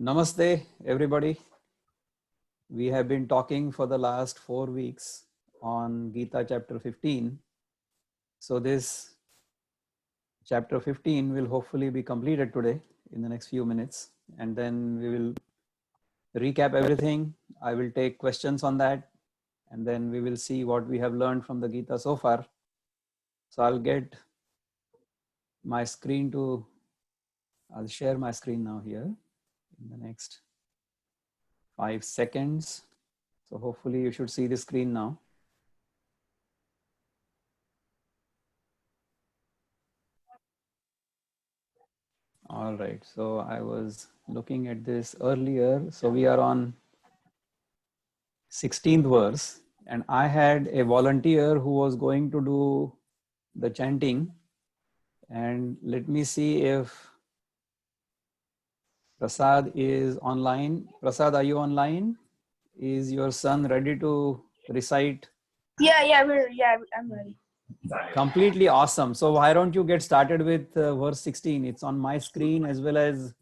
Namaste, everybody. We have been talking for the last 4 weeks on Gita chapter 15. So this chapter 15 will hopefully be completed today in the next few minutes. And then we will recap everything. I will take questions on that. And then we will see what we have learned from the Gita so far. So I'll share my screen now here in the next 5 seconds. So hopefully you should see the screen now. All right, so I was looking at this earlier. So we are on 16th verse, and I had a volunteer who was going to do the chanting. And let me see if Prasad is online. Prasad, are you online? Is your son ready to recite? I'm ready. Completely awesome. So why don't you get started with verse 16? It's on my screen as well as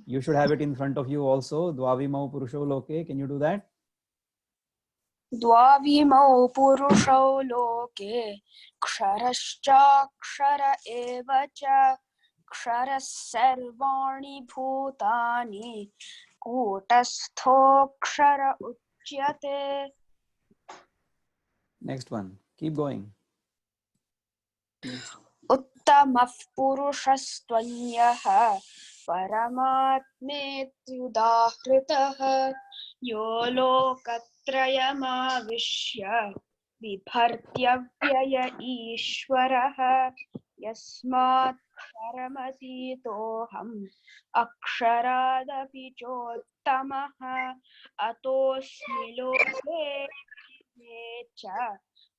you should have it in front of you also. Dvavimau purusho loke. Can you do that? द्वाविमौ पुरुषौ लोके क्षरश्चाक्षर एव च क्षरः सर्वाणि भूतानि कूटस्थोऽक्षर उच्यते. Next one. Keep going. उत्तमः पुरुषस्त्वन्यः परमात्मेत्युदाहृतः यो लोकत्रयमाविश्य बिभर्त्यव्यय ईश्वरः यस्मात्क्षरमतीतोऽहम् अक्षरादपि चोत्तमः अतोऽस्मि लोके च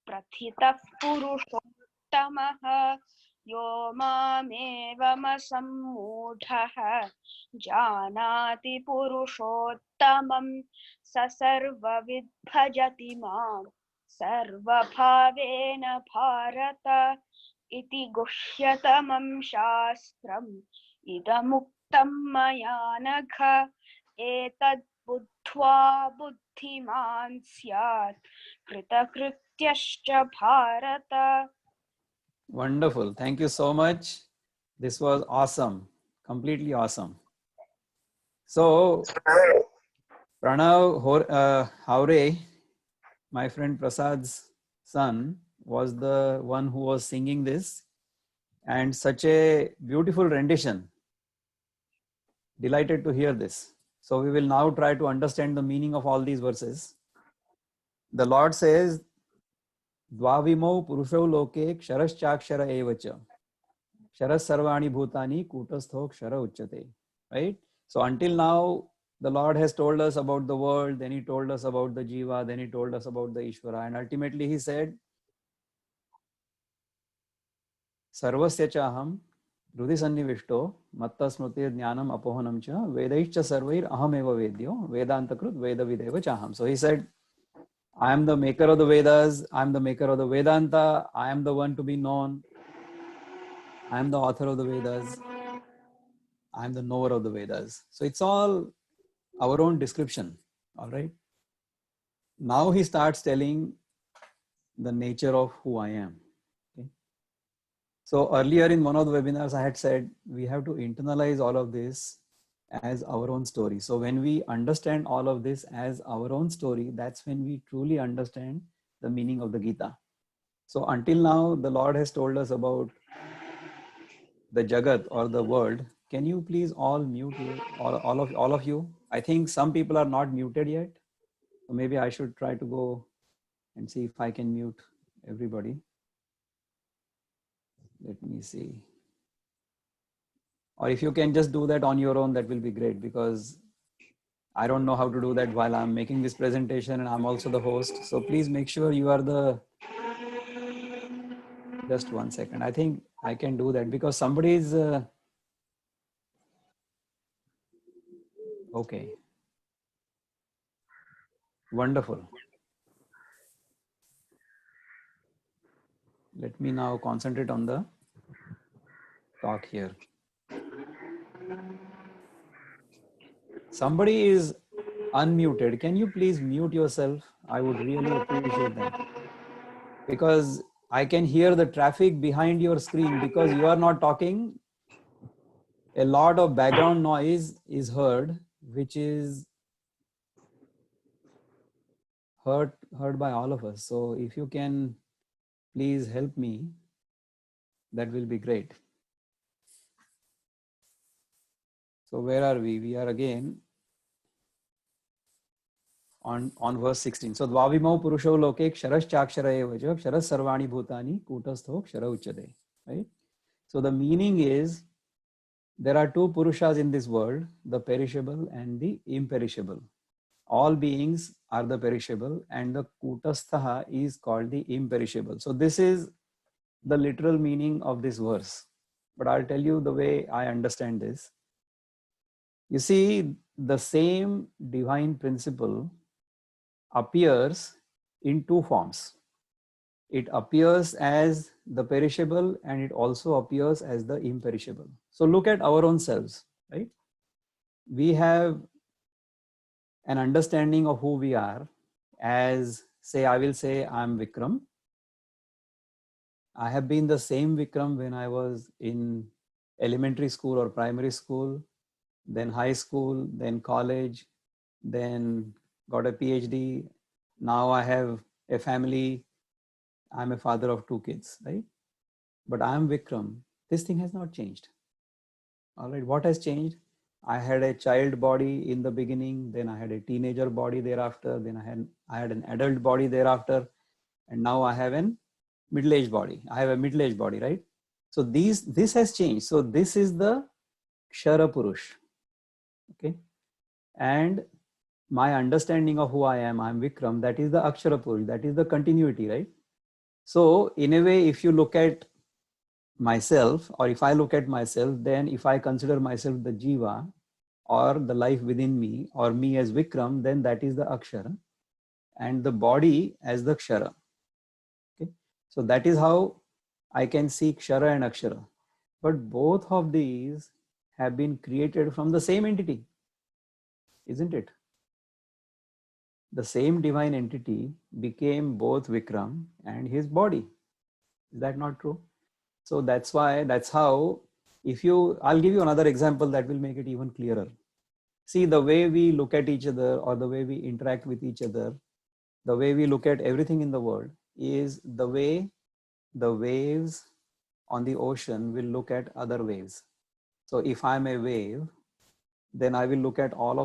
प्रथितः पुरुषोत्तमः यो मामेवमसम्मूढः जानाति पुरुषोत्तमं स सर्वविद् भजति मां सर्वभावेन भारत इति गुह्यतमं शास्त्रम् इदमुक्तं मया नघ एतद् बुद्ध्वा बुद्धिमान् स्यात् कृतकृत्यश्च Bharat. Wonderful. Thank you so much. This was awesome. Completely awesome. So, Pranav Haure, my friend Prasad's son, was the one who was singing this, and such a beautiful rendition. Delighted to hear this. So we will now try to understand the meaning of all these verses. The Lord says, Dvavimau purushau loke ksharashchakshara evacha. Sharas sarvani bhutani kutastho kshara uchyate. Right? So until now, the Lord has told us about the world, then he told us about the Jiva, then he told us about the Ishvara, and ultimately he said, Sarvasya chaham Rudhi sannivishto matta smriti jnanam apohanam cha vedaischa sarvair ahameva vedyo vedantakrut veda videva chaham. So he said, I am the maker of the Vedas, I am the maker of the Vedanta, I am the one to be known, I am the author of the Vedas, I am the knower of the Vedas. So it's all our own description, all right? Now he starts telling the nature of who I am. Okay? So earlier in one of the webinars, I had said we have to internalize all of this as our own story. So when we understand all of this as our own story, that's when we truly understand the meaning of the Gita. So until now, the Lord has told us about the Jagat or the world. Can you please all mute you, all of you? I think some people are not muted yet. So maybe I should try to go and see if I can mute everybody. Let me see. Or if you can just do that on your own, that will be great, because I don't know how to do that while I'm making this presentation and I'm also the host. So please make sure you are just 1 second. I think I can do that because somebody is, okay. Wonderful. Let me now concentrate on the talk here. Somebody is unmuted. Can you please mute yourself? I would really appreciate that. Because I can hear the traffic behind your screen. Because you are not talking, a lot of background noise is heard, which is heard by all of us. So if you can please help me, that will be great. So where are we? We are again on verse 16. So dvavimau purusho loke ksharas chakshara eva cha ksharas sarvani bhutani kutastho kshara uchyate. Right? So the meaning is there are two purushas in this world, the perishable and the imperishable. All beings are the perishable and the kutastha is called the imperishable. So this is the literal meaning of this verse. But I'll tell you the way I understand this. You see, the same divine principle appears in two forms. It appears as the perishable and it also appears as the imperishable. So look at our own selves, right? We have an understanding of who we are as, say, I will say I'm Vikram. I have been the same Vikram when I was in elementary school or primary school, then high school, then college, then got a PhD. Now I have a family. I'm a father of 2 kids, right? But I'm Vikram. This thing has not changed. All right, what has changed? I had a child body in the beginning, then I had a teenager body thereafter, then I had an adult body thereafter, and now I have an middle-aged body. I have a middle-aged body, right? So this has changed. So this is the Kshara Purush. Okay. And my understanding of who I am Vikram, that is the Akshara Purush, that is the continuity, right? So in a way, if you look at myself, or if I look at myself, then if I consider myself the Jiva or the life within me, or me as Vikram, then that is the Akshara and the body as the Kshara. Okay. So that is how I can see Kshara and Akshara. But both of these have been created from the same entity, isn't it? The same divine entity became both Vikram and his body. Is that not true? So that's how, I'll give you another example that will make it even clearer. See, the way we look at each other or the way we interact with each other, the way we look at everything in the world is the way the waves on the ocean will look at other waves. So if I'm a wave, then I will look at all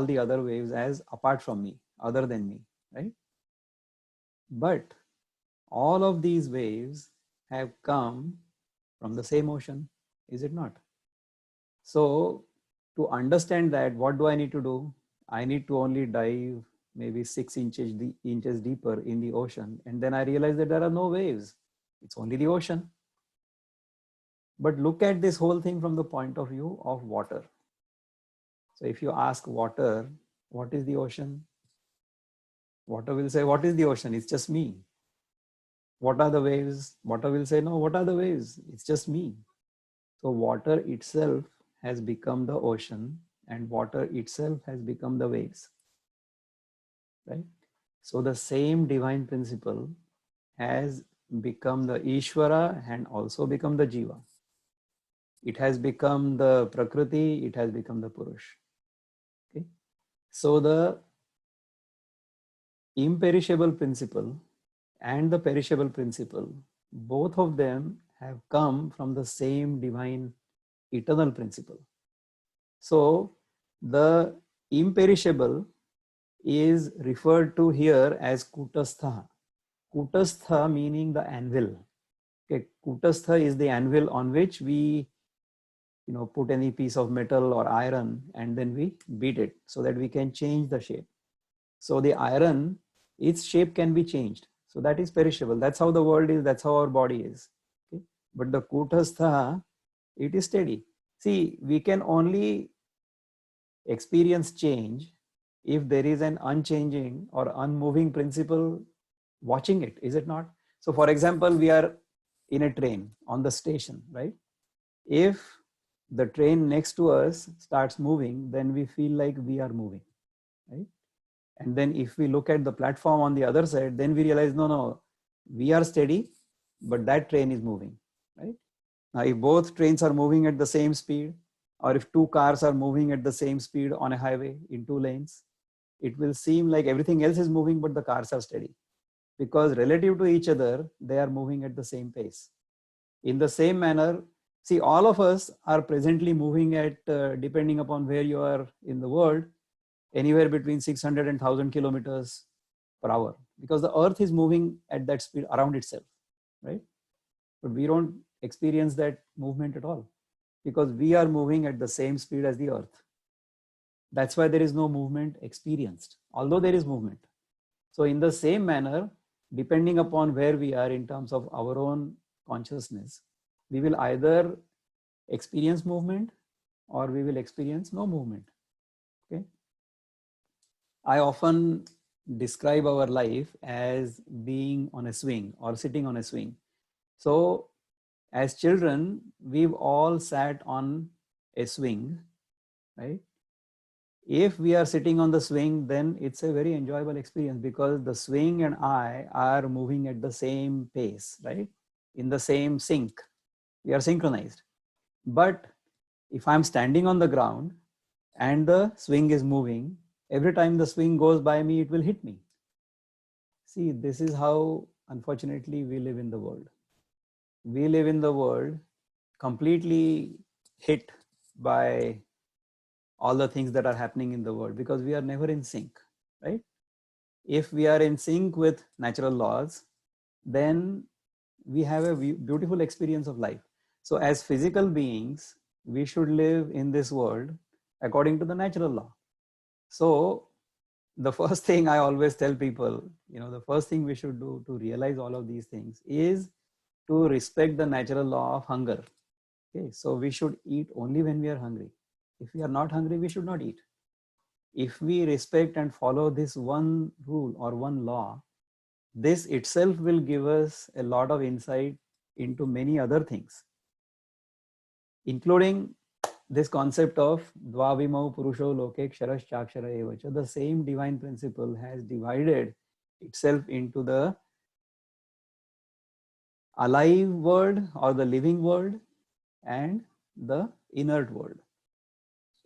the other waves as apart from me, other than me, right? But all of these waves have come from the same ocean, is it not? So to understand that, what do I need to do? I need to only dive maybe 6 inches deeper in the ocean, and then I realize that there are no waves. It's only the ocean. But look at this whole thing from the point of view of water. So if you ask water, what is the ocean? Water will say, what is the ocean? It's just me. What are the waves? Water will say, no, what are the waves? It's just me. So water itself has become the ocean and water itself has become the waves, right? So the same divine principle has become the Ishvara and also become the Jiva. It has become the Prakriti, it has become the Purush. Okay. So the imperishable principle and the perishable principle, both of them have come from the same divine eternal principle. So the imperishable is referred to here as Kutastha. Kutastha meaning the anvil. Okay, Kutastha is the anvil on which we put any piece of metal or iron and then we beat it so that we can change the shape. So the iron, its shape can be changed. So that is perishable. That's how the world is. That's how our body is. Okay? But the Kutastha, it is steady. See, we can only experience change if there is an unchanging or unmoving principle watching it, is it not? So for example, we are in a train on the station, right? If the train next to us starts moving, then we feel like we are moving, right? And then if we look at the platform on the other side, then we realize, no, we are steady, but that train is moving, right? Now, if both trains are moving at the same speed, or if two cars are moving at the same speed on a highway in two lanes, it will seem like everything else is moving, but the cars are steady. Because relative to each other, they are moving at the same pace. In the same manner, see, all of us are presently moving at, depending upon where you are in the world, anywhere between 600 and 1000 kilometers per hour, because the earth is moving at that speed around itself, right? But we don't experience that movement at all, because we are moving at the same speed as the earth. That's why there is no movement experienced, although there is movement. So in the same manner, depending upon where we are in terms of our own consciousness, we will either experience movement or we will experience no movement. Okay. I often describe our life as being on a swing or sitting on a swing. So as children, we've all sat on a swing, right? If we are sitting on the swing, then it's a very enjoyable experience, because the swing and I are moving at the same pace, right? In the same sync. We are synchronized. But if I'm standing on the ground and the swing is moving, every time the swing goes by me, it will hit me. See, this is how, unfortunately, we live in the world. We live in the world completely hit by all the things that are happening in the world, because we are never in sync, right? If we are in sync with natural laws, then we have a beautiful experience of life. So as physical beings, we should live in this world according to the natural law. So the first thing I always tell people, the first thing we should do to realize all of these things is to respect the natural law of hunger. Okay, so we should eat only when we are hungry. If we are not hungry, we should not eat. If we respect and follow this one rule or one law, this itself will give us a lot of insight into many other things, including this concept of Dvavimau Purusho Loke Ksharas Chakshara Evacha. The same divine principle has divided itself into the alive world or the living world and the inert world.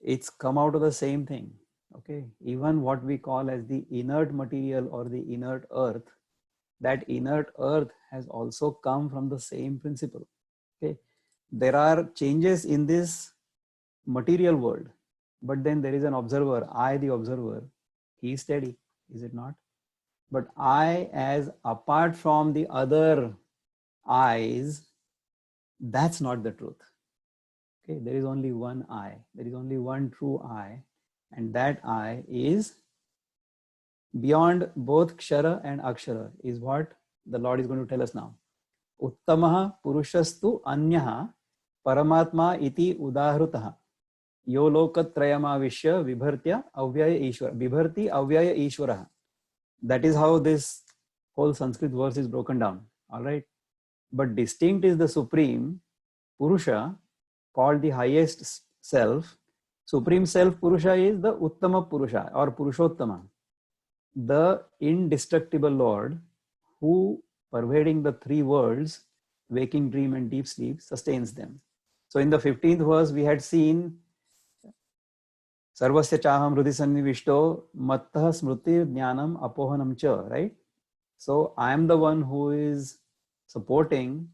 It's come out of the same thing. Okay, even what we call as the inert material or the inert earth, that inert earth has also come from the same principle. Okay, there are changes in this material world, but then there is an observer. I, the observer, he is steady, is it not? But I, as apart from the other eyes, that's not the truth. Okay, there is only one I, there is only one true I, and that I is beyond both Kshara and Akshara, is what the Lord is going to tell us now. Uttamaha Purushastu Anyaha Paramatma iti Udahrutaha Yo Lokatrayamavishya Vibhartya Avyaya Ishwara. Vibharti Avyaya Ishwara. That is how this whole Sanskrit verse is broken down. All right. But distinct is the Supreme Purusha, called the highest self. Supreme self Purusha is the Uttama Purusha or Purushottama, the indestructible Lord who, pervading the three worlds, waking, dream and deep sleep, sustains them. So in the 15th verse, we had seen Sarvasya Chaham Hrudi Sannivishto Mattah Smriti Jnanam Apohanam Cha, right? So I am the one who is supporting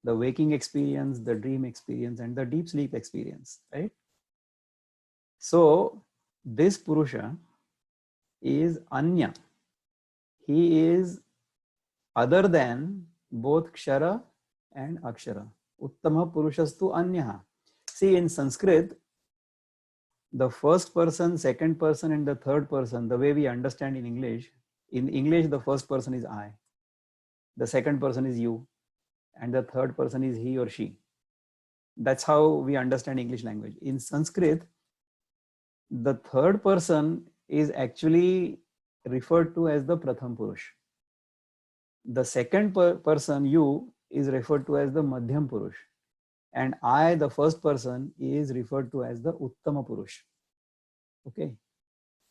the waking experience, the dream experience, and the deep sleep experience, right? So this Purusha is Anya. He is other than both Kshara and Akshara. Uttama Purushastu Anyaha. See, in Sanskrit, the first person, second person, and the third person, the way we understand in English, the first person is I, the second person is you, and the third person is he or she. That's how we understand English language. In Sanskrit, the third person is actually referred to as the Pratham Purush. The second person, you, is referred to as the Madhyam Purush. and I, the first person, is referred to as the Uttama Purush. Okay.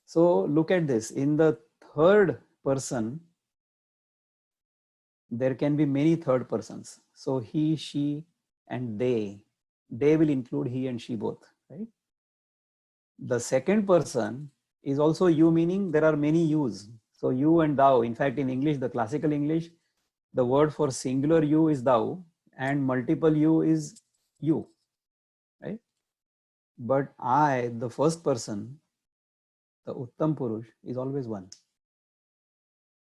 So look at this. In the third person, there can be many third persons. So he, she, and they. They will include he and she both, right? The second person is also you, meaning there are many yous. So you and thou. In fact, in English, the classical English, the word for singular you is thou and multiple you is you, right? But I, the first person, the Uttam Purush, is always one.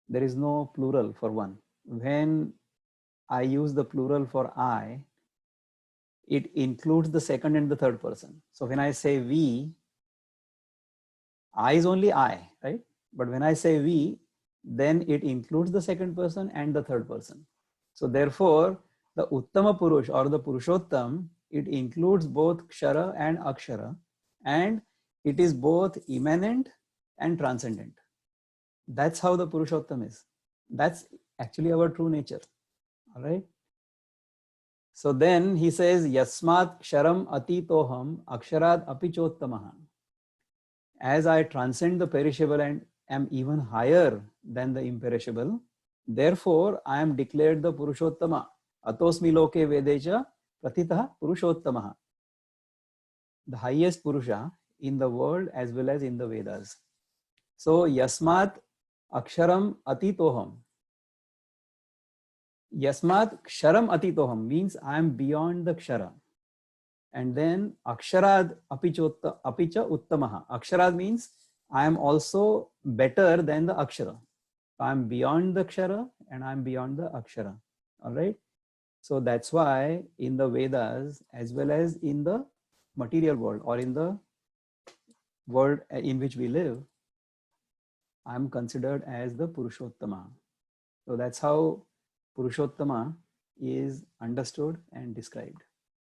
There is no plural for one. When I use the plural for I, it includes the second and the third person. So when I say we, I is only I, right? But when I say we, then it includes the second person and the third person. So therefore, the Uttama Purush or the Purushottam, it includes both Kshara and Akshara, and it is both immanent and transcendent. That's how the Purushottam is. That's actually our true nature. All right. So then he says, Yasmat Ksharam Atitoham Aksharad Apichottamaha. As I transcend the perishable and am even higher than the imperishable, therefore I am declared the Purushottama. Atosmi loke vedecha pratitah Purushottamaha. The highest Purusha in the world as well as in the Vedas. So Yasmat Aksharam Atitoham. Yasmat Ksharam Atitoham means I am beyond the Kshara. And then Aksharad Apicha Uttamaha. Aksharad means I am also better than the Akshara. I am beyond the Kshara and I am beyond the Akshara. All right. So that's why in the Vedas as well as in the material world or in the world in which we live, I am considered as the Purushottama. So that's how Purushottama is understood and described.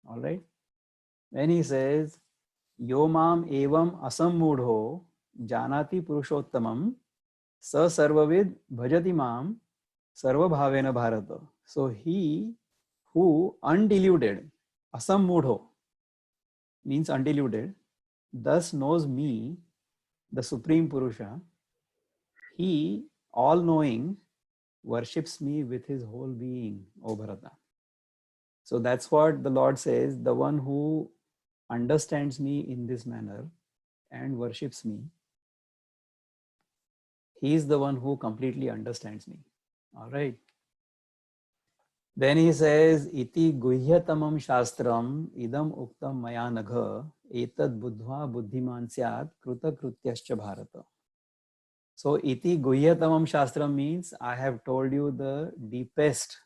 All right. When he says, Yo mam evam asammudho janati purushottamam sa sarvavid bhajati mam sarva bhavena bharata. So he who undeluded, asammudho means undeluded, thus knows me, the Supreme Purusha, he, all knowing, worships me with his whole being, O Bharata. So that's what the Lord says, the one who understands me in this manner and worships me, he is the one who completely understands me. All right. Then he says, Iti guhyatamam shastram idam uktam maya nagha etad buddhva buddhiman syat kruta krutyascha bharata. So iti guhyatamam shastram means I have told you the deepest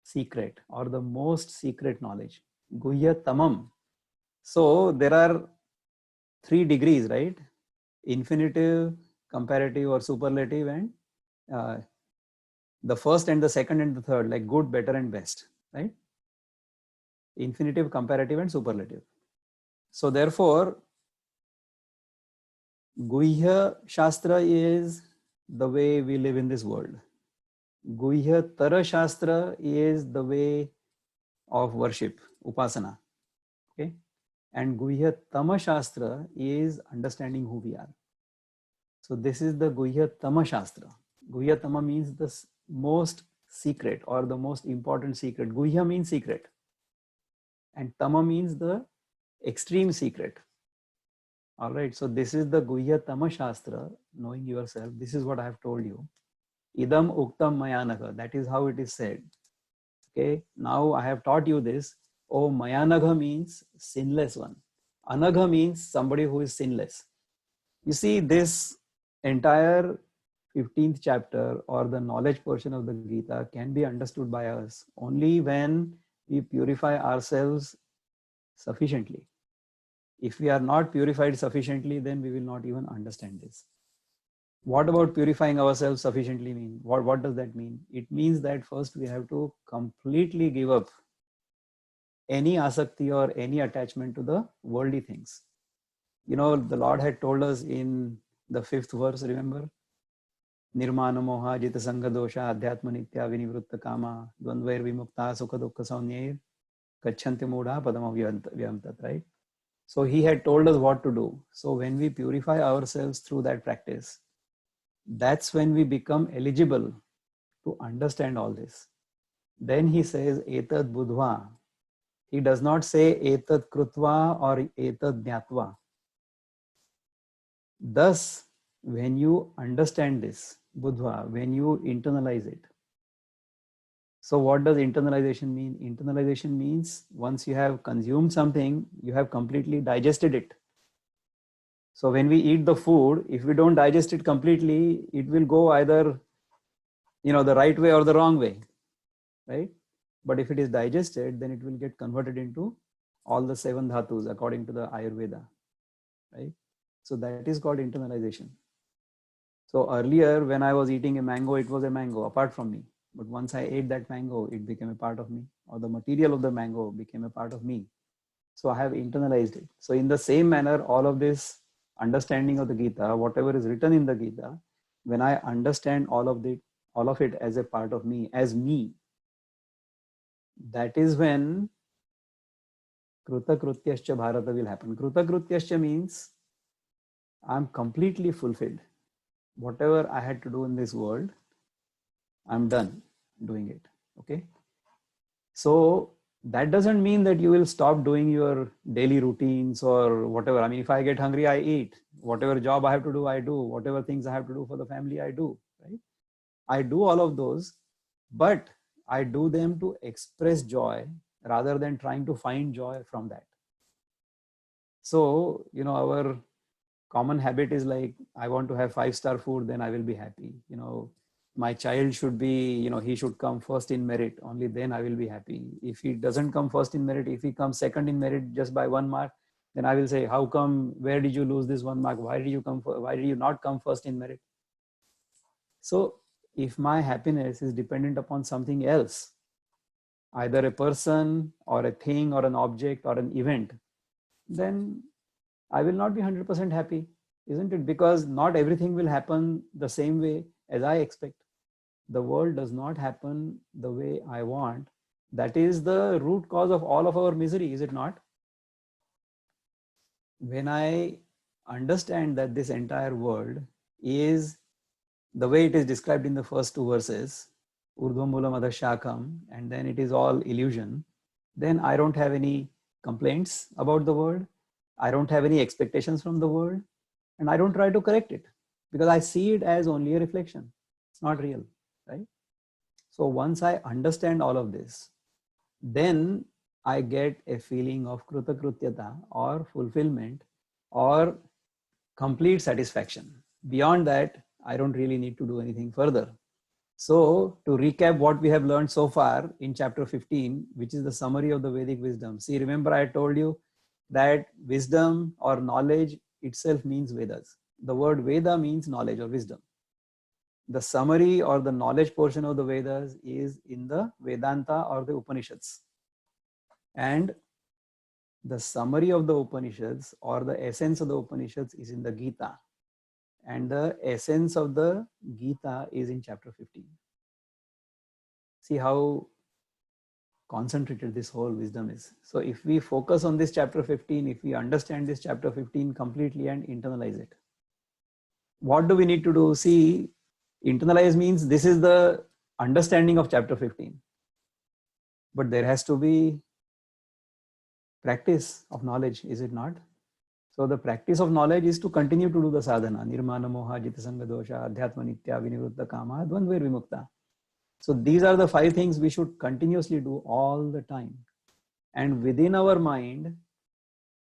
secret or the most secret knowledge. Guhyatamam. So there are 3 degrees, right? Infinitive, comparative or superlative, and the first and the second and the third, like good, better and best, right? Infinitive, comparative and superlative. So therefore, Guhya Shastra is the way we live in this world. Guhya Tara Shastra is the way of worship, upasana. Okay? And Guhya Tama Shastra is understanding who we are. So this is the Guhya Tama Shastra. Guhya Tama means the most secret or the most important secret. Guhya means secret. And Tama means the extreme secret. All right. So this is the Guhya Tama Shastra, knowing yourself. This is what I have told you. Idam Uktam Mayanagha. That is how it is said. Okay. Now I have taught you this. Oh, Mayanagha means sinless one. Anagha means somebody who is sinless. You see, this entire 15th chapter or the knowledge portion of the Gita can be understood by us only when we purify ourselves sufficiently. If we are not purified sufficiently, then we will not even understand this. What about purifying ourselves sufficiently mean? What does that mean? It means that first we have to completely give up any asakti or any attachment to the worldly things. You know, the Lord had told us in the 5th verse, remember? Nirmana moha jita sangha dosha adhyatma nitya vinivrutta kama dvandvair vimukta sukha dukkha saunyair Gachanti Mudha Padam Vyamtat, right? So he had told us what to do. So when we purify ourselves through that practice, that's when we become eligible to understand all this. Then he says, Etad Budhva. He does not say Etad Krutva or Etad Jnatva. Thus, when you understand this, Budhva, when you internalize it. So what does internalization mean? Internalization means once you have consumed something, you have completely digested it. So when we eat the food, if we don't digest it completely, it will go either, the right way or the wrong way, right? But if it is digested, then it will get converted into all the 7 dhatus according to the Ayurveda, right? So that is called internalization. So earlier when I was eating a mango, it was a mango apart from me. But once I ate that mango, it became a part of me, or the material of the mango became a part of me. So I have internalized it. So in the same manner, all of this understanding of the Gita, whatever is written in the Gita, when I understand all of it as a part of me, as me, that is when Kruta Krutyascha Bharata will happen. Kruta Krutyascha means I'm completely fulfilled. Whatever I had to do in this world, I'm done doing it. Okay. So that doesn't mean that you will stop doing your daily routines or whatever. I mean, if I get hungry, I eat. Whatever job I have to do, I do. Whatever things I have to do for the family, I do. Right? I do all of those, but I do them to express joy rather than trying to find joy from that. So, our common habit is like, I want to have 5-star food, then I will be happy. My child should be, he should come first in merit, only then I will be happy. If he doesn't come first in merit, if he comes second in merit just by 1 mark, then I will say, how come, where did you lose this 1 mark? Why did you not come first in merit? So if my happiness is dependent upon something else, either a person or a thing or an object or an event, then I will not be 100% happy, isn't it? Because not everything will happen the same way as I expect. The world does not happen the way I want. That is the root cause of all of our misery, is it not? When I understand that this entire world is the way it is described in the first 2 verses, Urdhvam Moolam Adha Shakam, and then it is all illusion, then I don't have any complaints about the world. I don't have any expectations from the world, and I don't try to correct it because I see it as only a reflection. It's not real, right? So once I understand all of this, then I get a feeling of Krutakrutyata or fulfillment or complete satisfaction. Beyond that, I don't really need to do anything further. So to recap what we have learned so far in chapter 15, which is the summary of the Vedic wisdom. See, remember I told you that wisdom or knowledge itself means Vedas. The word Veda means knowledge or wisdom. The summary or the knowledge portion of the Vedas is in the Vedanta or the Upanishads. And the summary of the Upanishads or the essence of the Upanishads is in the Gita. And the essence of the Gita is in chapter 15. See how concentrated this whole wisdom is. So if we focus on this chapter 15, if we understand this chapter 15 completely and internalize it, what do we need to do? See, internalize means this is the understanding of chapter 15. But there has to be practice of knowledge, is it not? So the practice of knowledge is to continue to do the sadhana. Nirmana moha jitasanga dosha adhyatma nitya vinivruddha kama dvandvair vimukta. So these are the 5 things we should continuously do all the time. And within our mind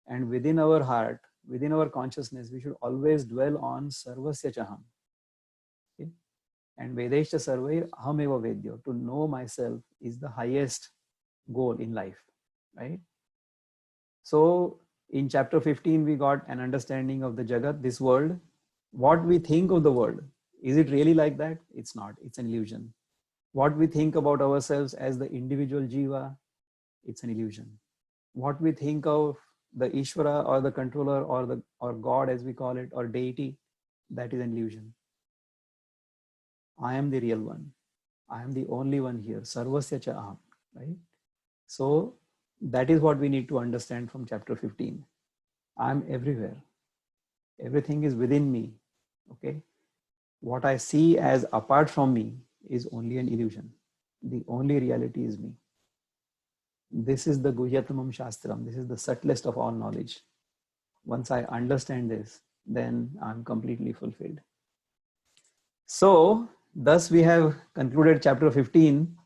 and within our heart, within our consciousness, we should always dwell on sarvasya chaham. Okay? And Vedaishta sarvair ahameva vedyo. To know myself is the highest goal in life, right? So in chapter 15, we got an understanding of the Jagat, this world. What we think of the world, is it really like that? It's not, it's an illusion. What we think about ourselves as the individual jiva, it's an illusion. What we think of the Ishvara or the controller or God as we call it, or deity, that is an illusion. I am the real one. I am the only one here. Sarvasya cha aham, right? So That is what we need to understand from chapter 15. I'm everywhere. Everything is within me. Okay. What I see as apart from me is only an illusion. The only reality is me. This is the Guhyatamam Shastram. This is the subtlest of all knowledge. Once I understand this, then I'm completely fulfilled. So, thus we have concluded chapter 15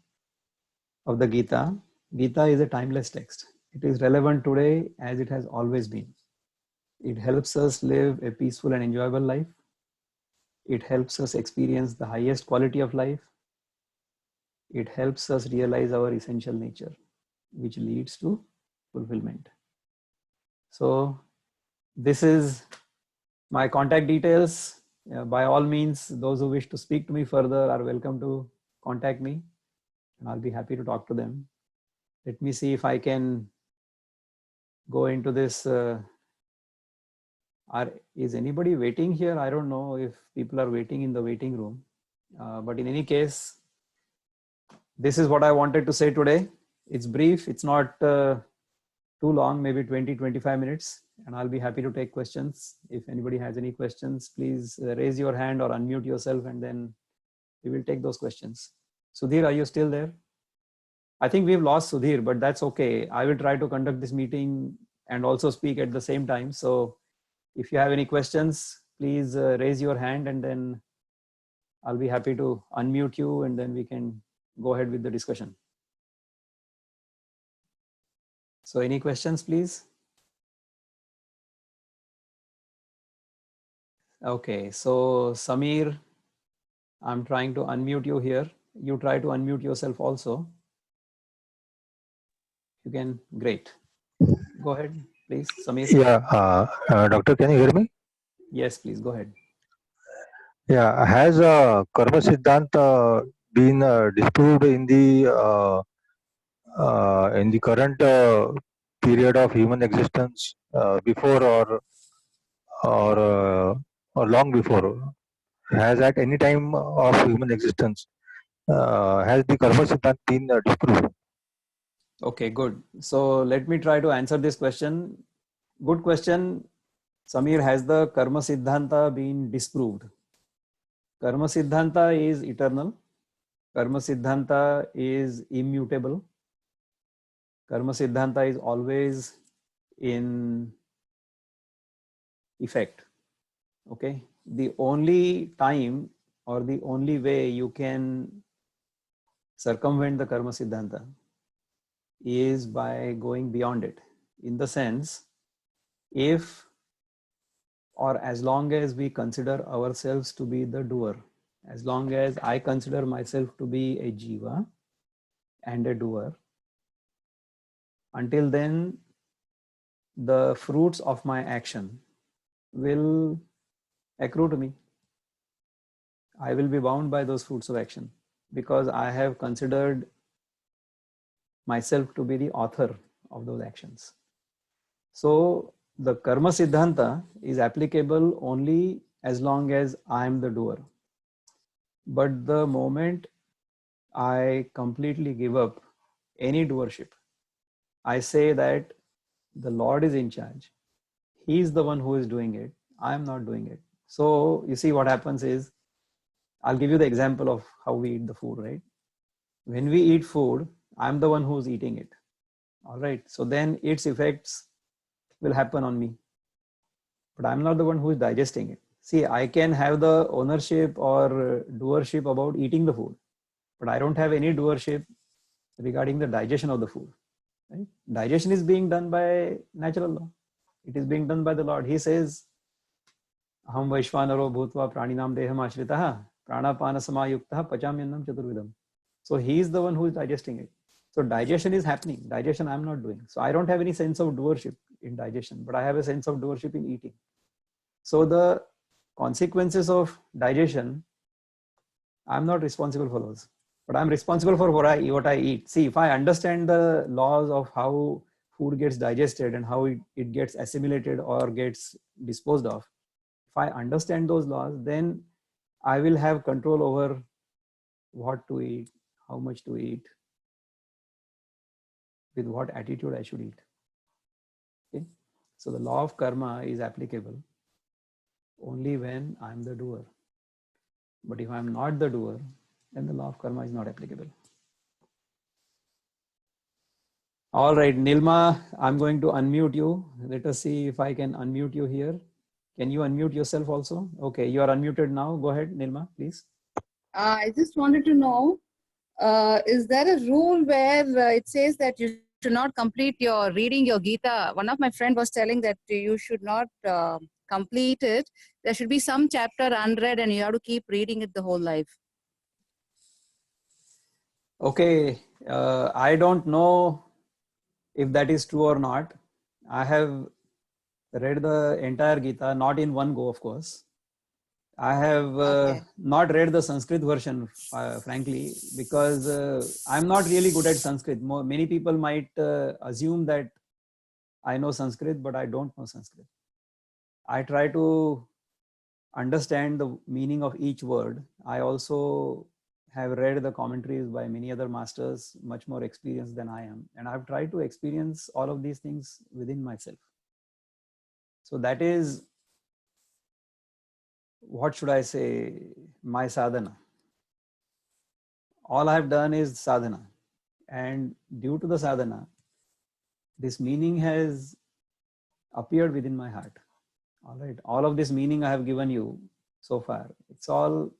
of the Gita. Gita is a timeless text. It is relevant today as it has always been. It helps us live a peaceful and enjoyable life. It helps us experience the highest quality of life. It helps us realize our essential nature, which leads to fulfillment. So this is my contact details. By all means, those who wish to speak to me further are welcome to contact me, and I'll be happy to talk to them. Let me see if I can go into this. Is anybody waiting here? I don't know if people are waiting in the waiting room. But in any case, this is what I wanted to say today. It's brief. It's not too long, maybe 20-25 minutes. And I'll be happy to take questions. If anybody has any questions, please raise your hand or unmute yourself, and then we will take those questions. Sudhir, are you still there? I think we've lost Sudhir, but that's okay. I will try to conduct this meeting and also speak at the same time. So if you have any questions, please raise your hand, and then I'll be happy to unmute you, and then we can go ahead with the discussion. So any questions, please? Okay, so Samir, I'm trying to unmute you here. You try to unmute yourself also. You can, great. Go ahead, please, Samir. Yeah, Doctor, can you hear me? Yes, please, go ahead. Yeah, has Karma Siddhanta been disproved in the current period of human existence before or long before? Has at any time of human existence has the Karma Siddhanta been disproved? Okay, good. So let me try to answer this question. Good question. Samir, has the Karma Siddhanta been disproved? Karma Siddhanta is eternal. Karma Siddhanta is immutable. Karma Siddhanta is always in effect. Okay. The only time or the only way you can circumvent the Karma Siddhanta is by going beyond it. In the sense, if or as long as we consider ourselves to be the doer, as long as I consider myself to be a jiva and a doer, until then the fruits of my action will accrue to me. I will be bound by those fruits of action because I have considered myself to be the author of those actions. So the Karma Siddhanta is applicable only as long as I am the doer. But the moment I completely give up any doership, I say that the Lord is in charge. He is the one who is doing it. I am not doing it. So you see what happens is, I'll give you the example of how we eat the food, right? When we eat food, I'm the one who's eating it. All right. So then its effects will happen on me. But I'm not the one who is digesting it. See, I can have the ownership or doership about eating the food, but I don't have any doership regarding the digestion of the food. Right? Digestion is being done by natural law. It is being done by the Lord. He says, Aham Vaishvanaro Bhutva Praninam Deham Ashritaha Pranapana Samayuktaha Pachamyannam Chaturvidam. So he is the one who is digesting it. So digestion is happening. Digestion I'm not doing. So I don't have any sense of doership in digestion, but I have a sense of doership in eating. So the consequences of digestion, I'm not responsible for those, but I'm responsible for what I eat. See, if I understand the laws of how food gets digested and how it gets assimilated or gets disposed of, if I understand those laws, then I will have control over what to eat, how much to eat. with what attitude I should eat. Okay? So the law of karma is applicable only when I'm the doer. But if I'm not the doer, then the law of karma is not applicable. All right, Nilma, I'm going to unmute you. Let us see if I can unmute you here. Can you unmute yourself also? Okay, you are unmuted now. Go ahead, Nilma, please. I just wanted to know, is there a rule where it says that you should not complete your reading your Gita? One of my friend was telling that you should not complete it. There should be some chapter unread and you have to keep reading it the whole life. Okay, I don't know if that is true or not. I have read the entire Gita, not in one go, of course. I have not read the Sanskrit version, frankly, because I'm not really good at Sanskrit. Many people might assume that I know Sanskrit, but I don't know Sanskrit. I try to understand the meaning of each word. I also have read the commentaries by many other masters, much more experienced than I am. And I've tried to experience all of these things within myself. So that is, what should I say, my sadhana. All I have done is sadhana. And due to the sadhana, this meaning has appeared within my heart. All right. All of this meaning I have given you so far, it's all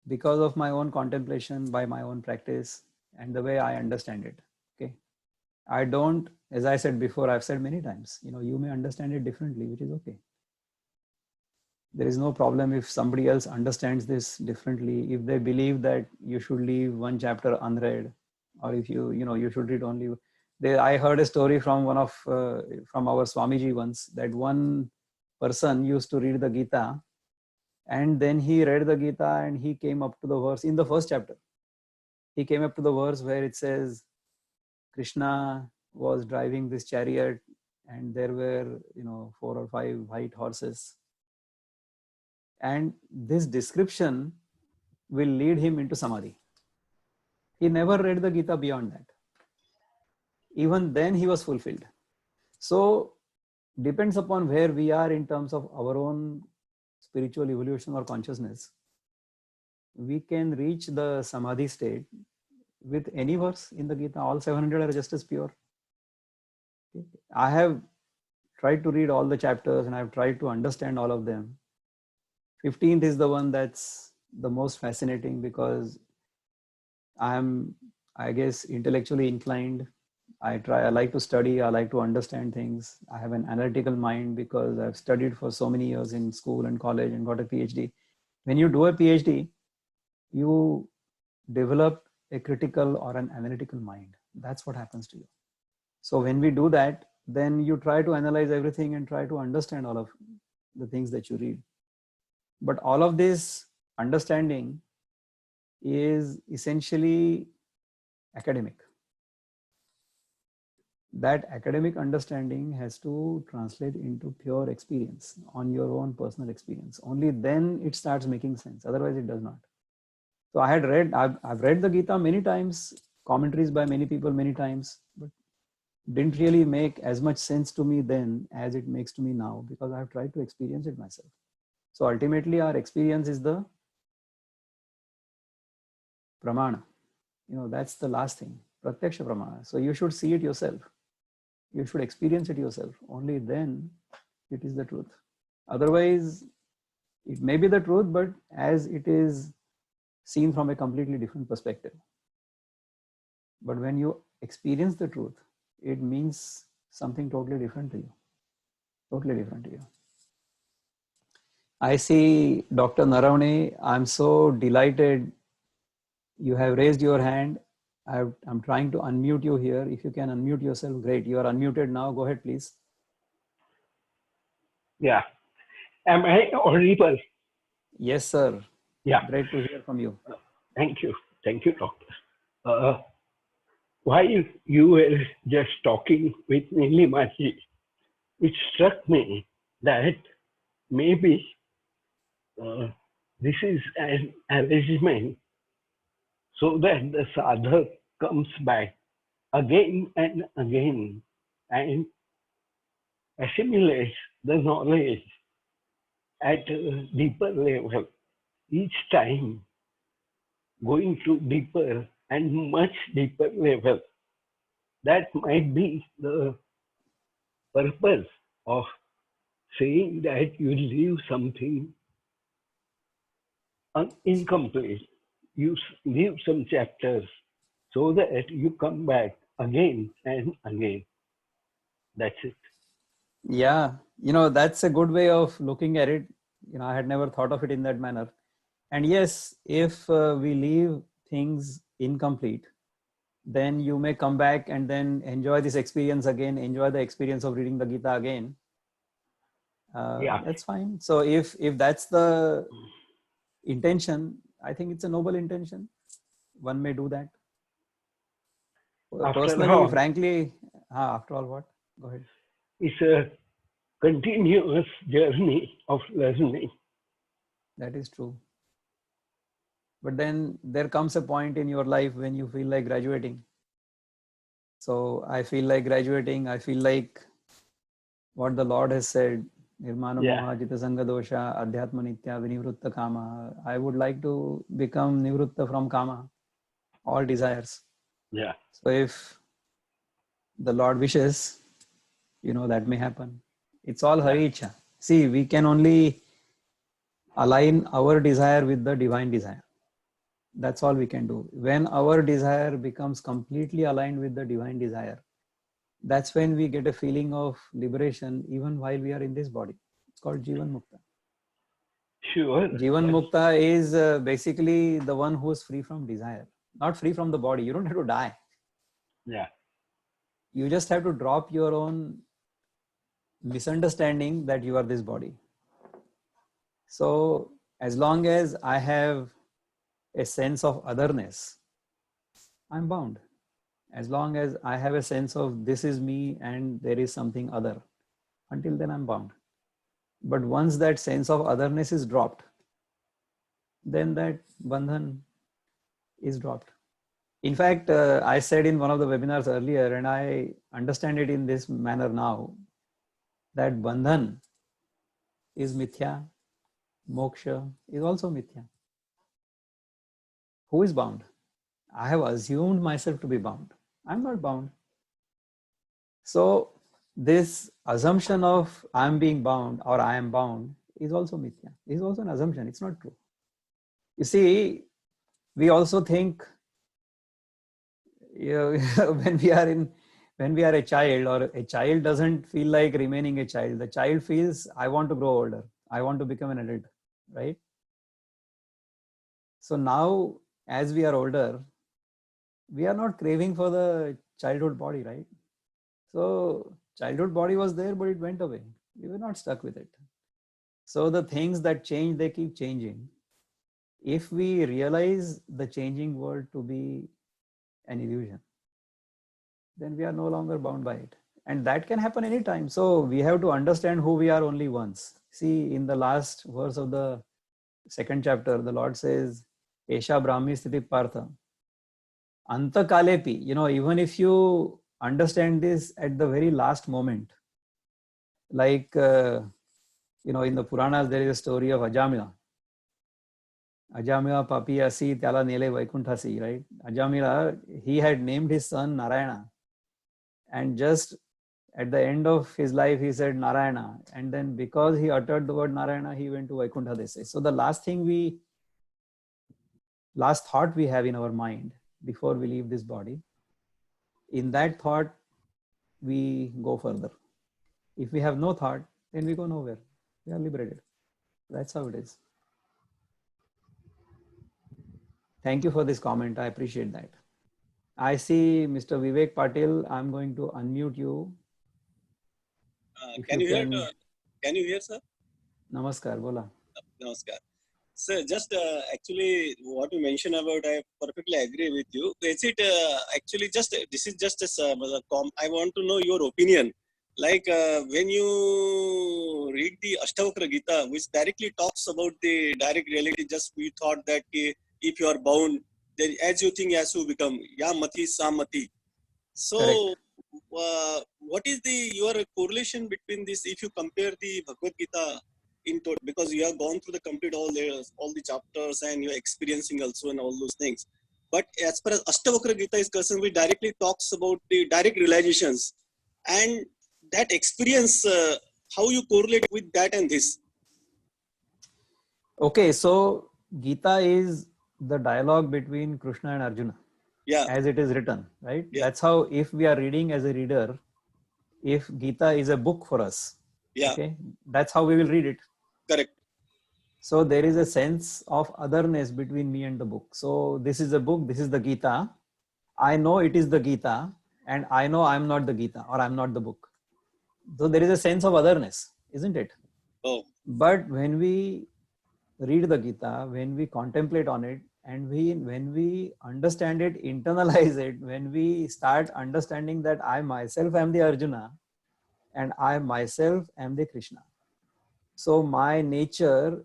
because of my own contemplation, by my own practice, and the way I understand it. Okay. I don't, as I said before, I've said many times, you may understand it differently, which is okay. There is no problem if somebody else understands this differently. If they believe that you should leave one chapter unread, or if you should read only. I heard a story from from our Swamiji once, that one person used to read the Gita, and then he read the Gita and he came up to the verse in the first chapter. He came up to the verse where it says, Krishna was driving this chariot and there were, 4 or 5 white horses. And this description will lead him into samadhi. He never read the Gita beyond that. Even then he was fulfilled. So depends upon where we are in terms of our own spiritual evolution or consciousness. We can reach the samadhi state with any verse in the Gita. All 700 are just as pure. I have tried to read all the chapters and I've tried to understand all of them. 15th is the one that's the most fascinating because I'm, I guess, intellectually inclined. I like to study, I like to understand things. I have an analytical mind because I've studied for so many years in school and college and got a PhD. When you do a PhD, you develop a critical or an analytical mind. That's what happens to you. So when we do that, then you try to analyze everything and try to understand all of the things that you read. But all of this understanding is essentially academic. That academic understanding has to translate into pure experience on your own personal experience. Only then it starts making sense. Otherwise it does not. So I've read the Gita many times, commentaries by many people many times, but didn't really make as much sense to me then as it makes to me now because I've tried to experience it myself. So ultimately our experience is the pramana. That's the last thing, pratyaksha pramana. So you should see it yourself. You should experience it yourself. Only then it is the truth. Otherwise, it may be the truth, but as it is seen from a completely different perspective. But when you experience the truth, it means something totally different to you. Totally different to you. I see Dr. Naravane. I'm so delighted you have raised your hand. I'm trying to unmute you here. If you can unmute yourself, great. You are unmuted now. Go ahead, please. Yeah. Am I audible? Yes, sir. Yeah. Great to hear from you. Thank you. Thank you, Doctor. While you were just talking with Nilimaji, it struck me that maybe this is an arrangement so that the sadhak comes back again and again and assimilates the knowledge at a deeper level, each time going to deeper and much deeper level. That might be the purpose of saying that you leave something incomplete. You leave some chapters so that you come back again and again. That's it. Yeah, that's a good way of looking at it. I had never thought of it in that manner. And yes, if we leave things incomplete, then you may come back and then enjoy this experience again, enjoy the experience of reading the Gita again. Yeah. That's fine. So if that's the intention, I think it's a noble intention. One may do that. After Personally, all, frankly, after all, what? Go ahead. it's a continuous journey of learning. That is true. But then there comes a point in your life when you feel like graduating. So I feel like graduating. I feel like what the Lord has said, Nirmana Moha Jita Sangha Dosha Adhyatma Nitya Vinivritta Kama. I would like to become Nivritta from Kama, all desires. Yeah. So if the Lord wishes, that may happen. It's all Hari Ichha. See, we can only align our desire with the divine desire. That's all we can do. When our desire becomes completely aligned with the divine desire, that's when we get a feeling of liberation even while we are in this body. It's called Jivan Mukta. Sure. Jivan Mukta is basically the one who is free from desire, not free from the body. You don't have to die. Yeah. You just have to drop your own misunderstanding that you are this body. So as long as I have a sense of otherness, I'm bound. As long as I have a sense of this is me and there is something other, until then I'm bound. But once that sense of otherness is dropped, then that bandhan is dropped. In fact, I said in one of the webinars earlier, and I understand it in this manner now, that bandhan is mithya, moksha is also mithya. Who is bound? I have assumed myself to be bound. I'm not bound. So this assumption of I'm being bound or I am bound is also mithya. It is also an assumption. It's not true. You see, we also think when we are a child, or a child doesn't feel like remaining a child. The child feels, I want to grow older. I want to become an adult, right? So now, as we are older, we are not craving for the childhood body, right? So childhood body was there, but it went away. We were not stuck with it. So the things that change, they keep changing. If we realize the changing world to be an illusion, then we are no longer bound by it. And that can happen anytime. So we have to understand who we are only once. See, in the last verse of the second chapter, the Lord says, Esha Brahmi Sthiti Partha. Anta Kalepi, even if you understand this at the very last moment, like, in the Puranas, there is a story of Ajamila. Ajamila Papiyasi Tyala Nele Vaikunthasi, right? Ajamila, he had named his son Narayana. And just at the end of his life, he said Narayana. And then because he uttered the word Narayana, he went to Vaikuntha, they say. So the last thought we have in our mind before we leave this body, in that thought, we go further. If we have no thought, then we go nowhere. We are liberated. That's how it is. Thank you for this comment. I appreciate that. I see Mr. Vivek Patil. I'm going to unmute you. Can you hear, sir? Namaskar, bola. Namaskar. Sir, just actually what you mentioned about, I perfectly agree with you. Is it actually this is just I want to know your opinion. Like when you read the Ashtavakra Gita, which directly talks about the direct reality, just we thought that if you are bound, then as you think, as you become, ya mati sa mati. So, what is your correlation between this? If you compare the Bhagavad Gita because you have gone through the complete all the chapters and you're experiencing also and all those things. But as far as Ashtavakra Gita is concerned, we directly talks about the direct realizations and that experience. How you correlate with that and this? Okay, so Gita is the dialogue between Krishna and Arjuna. Yeah. As it is written, right? Yeah. That's how, if we are reading as a reader, if Gita is a book for us, Yeah. okay, that's how we will read it. Correct. So there is a sense of otherness between me and the book. So this is a book, this is the Gita. I know it is the Gita, and I know I'm not the Gita, or I'm not the book. So there is a sense of otherness, isn't it? Oh. But when we read the Gita, when we contemplate on it, and when we understand it, internalize it, when we start understanding that I myself am the Arjuna and I myself am the Krishna. So my nature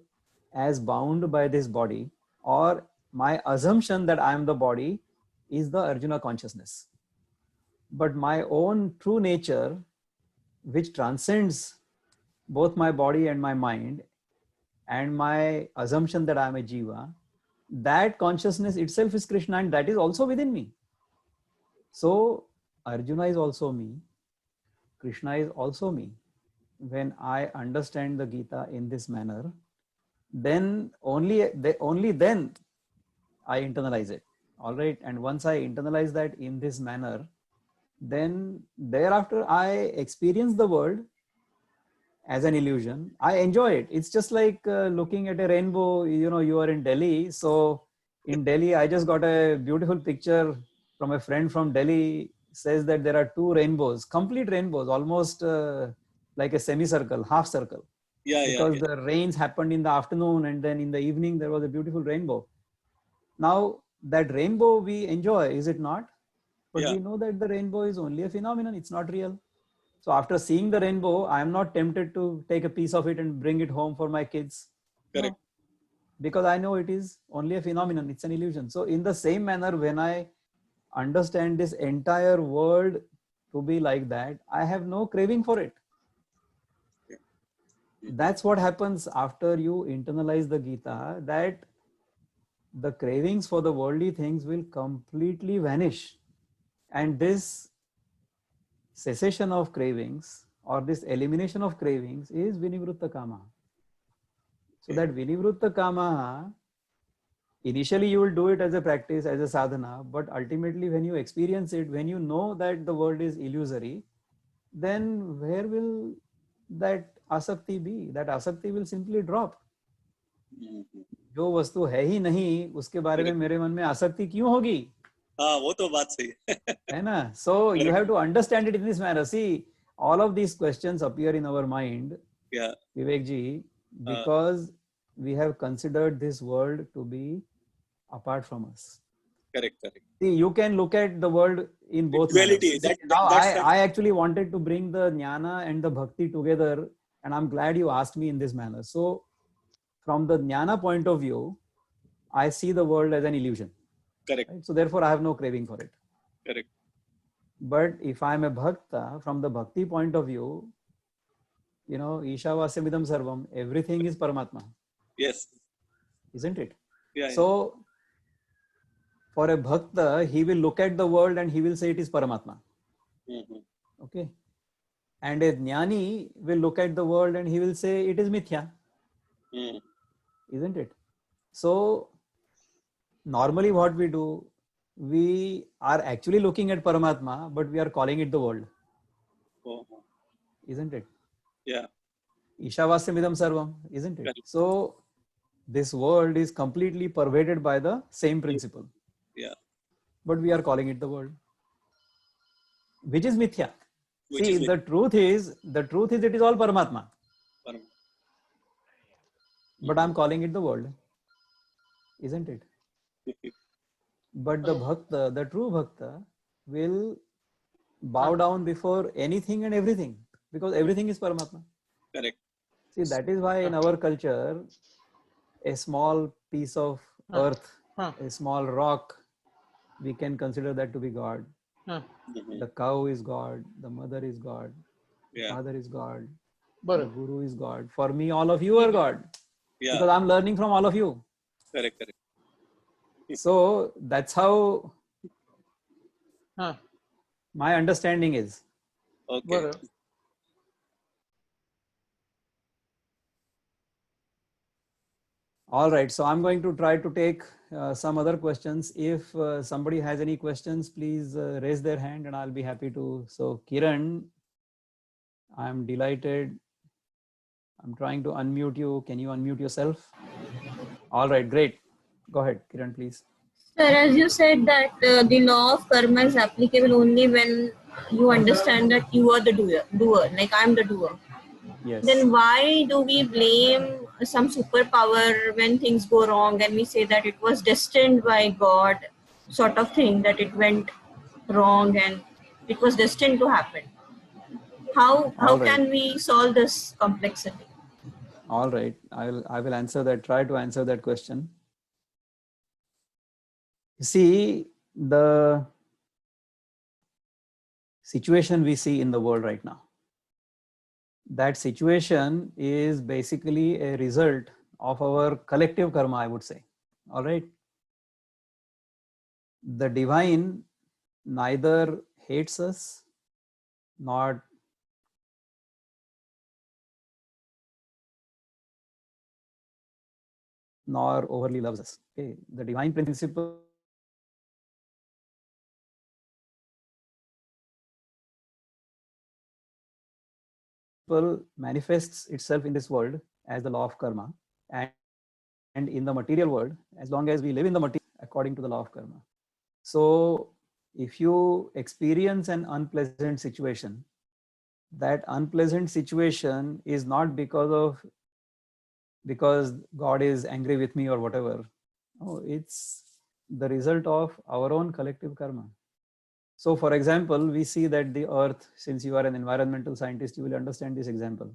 as bound by this body, or my assumption that I am the body, is the Arjuna consciousness. But my own true nature, which transcends both my body and my mind, and my assumption that I am a jiva, that consciousness itself is Krishna, and that is also within me. So Arjuna is also me, Krishna is also me. When I understand the Gita in this manner, then only then I internalize it. All right. And once I internalize that in this manner, then thereafter I experience the world as an illusion. I enjoy it. It's just like looking at a rainbow. You know, you are in Delhi. So in Delhi, I just got a beautiful picture from a friend from Delhi. Says that there are two rainbows, complete rainbows, almost like a semicircle, half circle. Yeah. Because Yeah. the rains happened in the afternoon, and then in the evening there was a beautiful rainbow. Now that rainbow we enjoy, is it not? But Yeah. we know that the rainbow is only a phenomenon. It's not real. So after seeing the rainbow, I am not tempted to take a piece of it and bring it home for my kids. Correct. No, because I know it is only a phenomenon. It's an illusion. So in the same manner, when I understand this entire world to be like that, I have no craving for it. That's what happens after you internalize the Gita, that the cravings for the worldly things will completely vanish. And this cessation of cravings, or this elimination of cravings, is Vinivritta Kama. So that Vinivritta Kama, initially you will do it as a practice, as a sadhana, but ultimately when you experience it, when you know that the world is illusory, then where will that asakti be? That asakti will simply drop. जो वस्तु है ही नहीं, उसके बारे में मेरे मन में आसक्ति क्यों होगी? हाँ, वो तो बात सही है ना? So you have to understand it in this manner. See, all of these questions appear in our mind, Yeah. Vivek ji, because we have considered this world to be apart from us. Correct. See, you can look at the world in both Duality. manners. Now, I actually wanted to bring the jnana and the bhakti together, and I'm glad you asked me in this manner. So, from the jnana point of view, I see the world as an illusion. Correct. Right? So, therefore, I have no craving for it. Correct. But if I'm a bhakta, from the bhakti point of view, you know, Ishavasyamidam Sarvam, everything is Paramatma. Yes. Isn't it? Yeah. So, for a bhakta, he will look at the world and he will say it is Paramatma. Mm-hmm. Okay. And a jnani will look at the world and he will say it is mithya. Isn't it? So, normally what we do, we are actually looking at Paramatma, but we are calling it the world. Isn't it? Yeah. Ishavasyamidam Sarvam, isn't it? Correct. So, this world is completely pervaded by the same principle. Yeah. But we are calling it the world, which is mithya. Which See, is the truth is it is all Paramatma. But I'm calling it the world. Isn't it? But the bhakta, the true bhakta, will bow down before anything and everything, because everything is Paramatma. Correct. See, that is why in our culture, a small piece of earth, a small rock, we can consider that to be God. The cow is God, the mother is God, the Yeah. father is God, the बरं. guru is God. For me, all of you are God Yeah. because I'm learning from all of you. Correct. So that's how हां. my understanding is. Okay. बरं. All right, so I'm going to try to take some other questions. If somebody has any questions, please raise their hand and I'll be happy to. So Kiran, I'm delighted. I'm trying to unmute you. Can you unmute yourself? All right, great. Go ahead, Kiran, please. Sir, as you said that the law of karma is applicable only when you understand that you are the doer, like I'm the doer. Yes. Then why do we blame some superpower when things go wrong and we say that it was destined by God, sort of thing, that it went wrong and it was destined to happen? How All right. can we solve this complexity? All right. I will answer that. Try to answer that question. See, the situation we see in the world right now, that situation is basically a result of our collective karma, I would say. All right. The divine neither hates us nor overly loves us. Okay. The divine principle manifests itself in this world as the law of karma, and in the material world, as long as we live in the material, according to the law of karma. So if you experience an unpleasant situation, that unpleasant situation is not because God is angry with me or whatever. No, it's the result of our own collective karma. So for example, we see that the earth, since you are an environmental scientist, you will understand this example.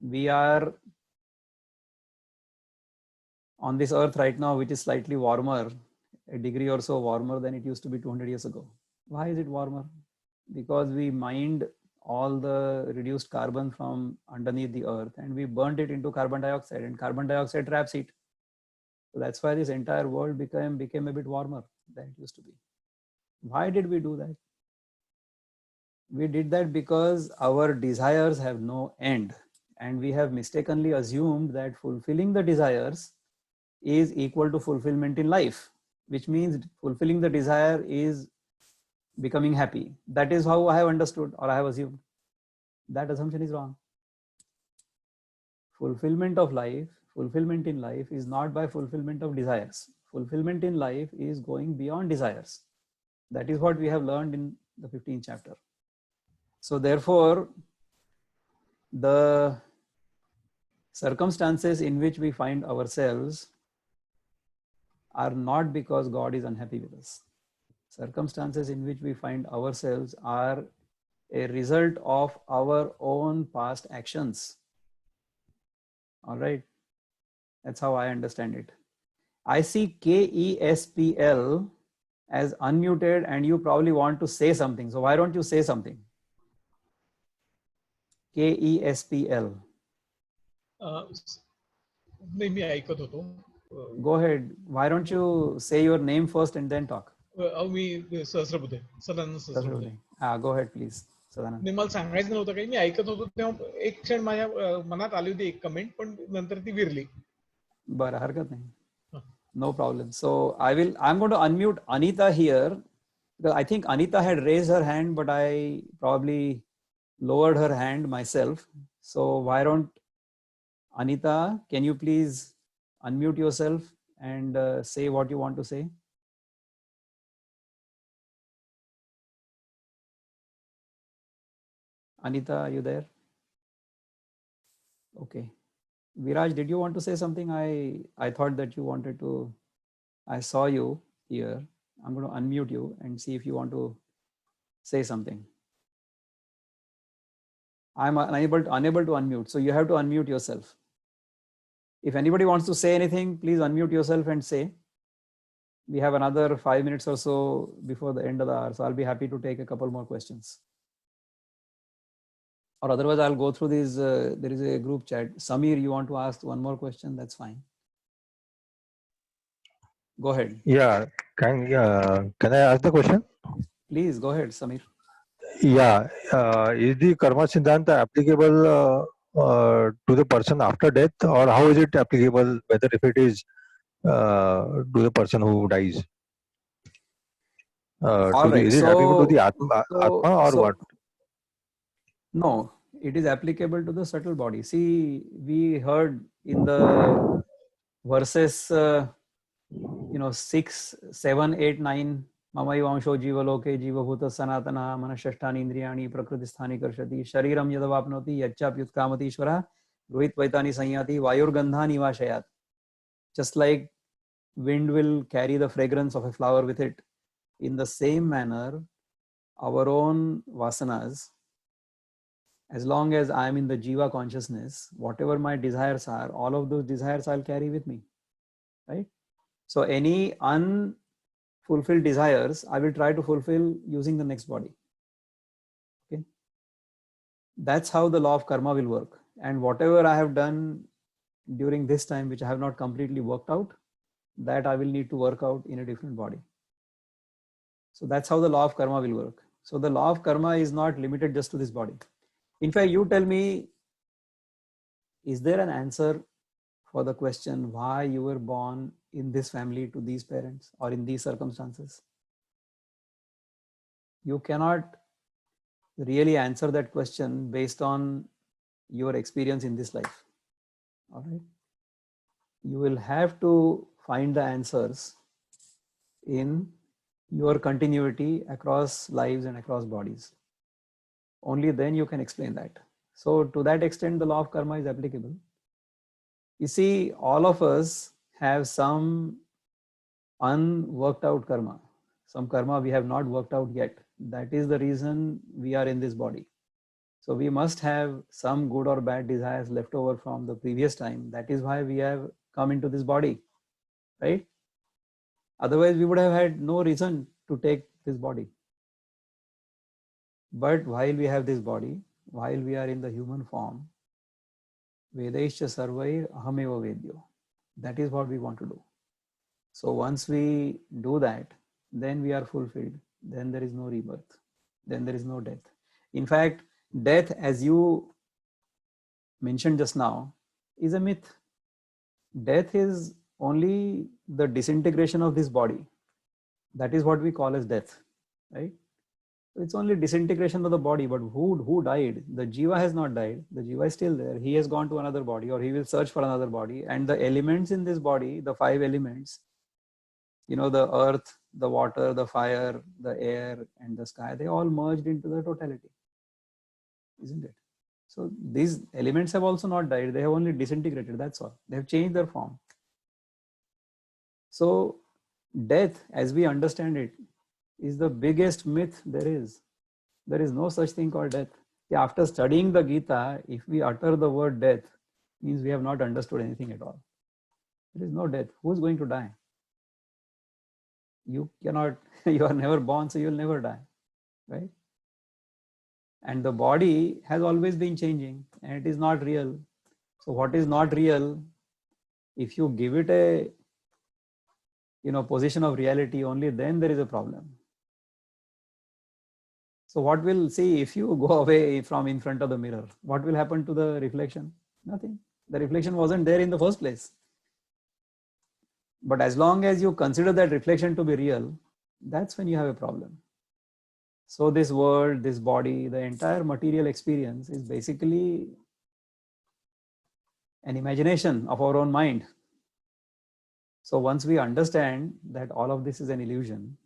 We are on this earth right now, which is slightly warmer, a degree or so warmer than it used to be 200 years ago. Why is it warmer? Because we mined all the reduced carbon from underneath the earth and we burnt it into carbon dioxide, and carbon dioxide traps heat. So that's why this entire world became a bit warmer than it used to be. Why did we do that? We did that because our desires have no end, and we have mistakenly assumed that fulfilling the desires is equal to fulfillment in life, which means fulfilling the desire is becoming happy. That is how I have understood, or I have assumed. That assumption is wrong. Fulfillment in life is not by fulfillment of desires. Fulfillment in life is going beyond desires. That is what we have learned in the 15th chapter. So therefore, the circumstances in which we find ourselves are not because God is unhappy with us. Circumstances in which we find ourselves are a result of our own past actions. All right. That's how I understand it. I see KESPL as unmuted and you probably want to say something. So why don't you say something? KESPL. नाही मी ऐकत होतो. Go ahead. Why don't you say your name first and then talk? Me Sahasrabuddhe, Sadanand Sahasrabuddhe. Go ahead, please. Sadanand. नाही मला सांगायचं नव्हतं काही, मी ऐकत होतो तेव्हा एक क्षण माझ्या मनात आली होती एक कमेंट, पण नंतर ती विरली. बरं, हरकत नाही. No problem. So I'm going to unmute Anita here. I think Anita had raised her hand, but I probably lowered her hand myself. So why don't Anita, can you please unmute yourself and say what you want to say? Anita, are you there? Okay. Viraj, did you want to say something? I thought that you wanted to. I saw you here. I'm going to unmute you and see if you want to say something. I'm unable to unmute, so you have to unmute yourself. If anybody wants to say anything, please unmute yourself and say. we have another 5 minutes or so before the end of the hour. So I'll be happy to take a couple more questions. Or otherwise, I'll go through these. There is a group chat. Samir, you want to ask one more question? That's fine. Go ahead. Yeah, can I ask the question? Please go ahead, Samir. Yeah, is the karma siddhanta applicable to the person after death, or how is it applicable? Whether if it is to the person who dies, All right. is it applicable to the atma or what? No, it is applicable to the subtle body. See, we heard in the verses, 6, 7, 8, 9. Mamayivamsho jivaloke jivabhuta sanatana manashashtani indriyani prakrtisthani karshati shariram yadavapnoti yachapyutkamati ishvara rohit vaitani sanyati vayurgandhani vashayat. Just like wind will carry the fragrance of a flower with it, in the same manner, our own vasanas, as long as I am in the jiva consciousness, whatever my desires are, all of those desires I'll carry with me, right? So any unfulfilled desires, I will try to fulfill using the next body. Okay, that's how the law of karma will work. And whatever I have done during this time, which I have not completely worked out, that I will need to work out in a different body. So that's how the law of karma will work. So the law of karma is not limited just to this body. In fact, you tell me, is there an answer for the question why you were born in this family to these parents or in these circumstances? You cannot really answer that question based on your experience in this life. All right. You will have to find the answers in your continuity across lives and across bodies. Only then you can explain that. So to that extent, the law of karma is applicable. You see, all of us have some unworked out karma, some karma we have not worked out yet. That is the reason we are in this body. So we must have some good or bad desires left over from the previous time. That is why we have come into this body, right? Otherwise, we would have had no reason to take this body. But while we have this body, while we are in the human form, Vedaischa sarvair ahameva vedyo. That is what we want to do. So once we do that, then we are fulfilled. Then there is no rebirth. Then there is no death. In fact, death, as you mentioned just now, is a myth. Death is only the disintegration of this body. That is what we call as death, right? It's only disintegration of the body, but who died? The jiva has not died. The jiva is still there. He has gone to another body, or he will search for another body. And the elements in this body, the 5 elements, the earth, the water, the fire, the air, and the sky, they all merged into the totality, isn't it? So these elements have also not died. They have only disintegrated. That's all. They have changed their form. So death, as we understand it, is the biggest myth there is. There is no such thing called death. After studying the Gita, if we utter the word death, means we have not understood anything at all. There is no death. Who is going to die? You cannot, you are never born, so you will never die, right? And the body has always been changing, and it is not real. So what is not real, if you give it a position of reality, only then there is a problem. So what will, see, if you go away from in front of the mirror, what will happen to the reflection? Nothing. The reflection wasn't there in the first place. But as long as you consider that reflection to be real, that's when you have a problem. So this world, this body, the entire material experience is basically an imagination of our own mind. So once we understand that all of this is an illusion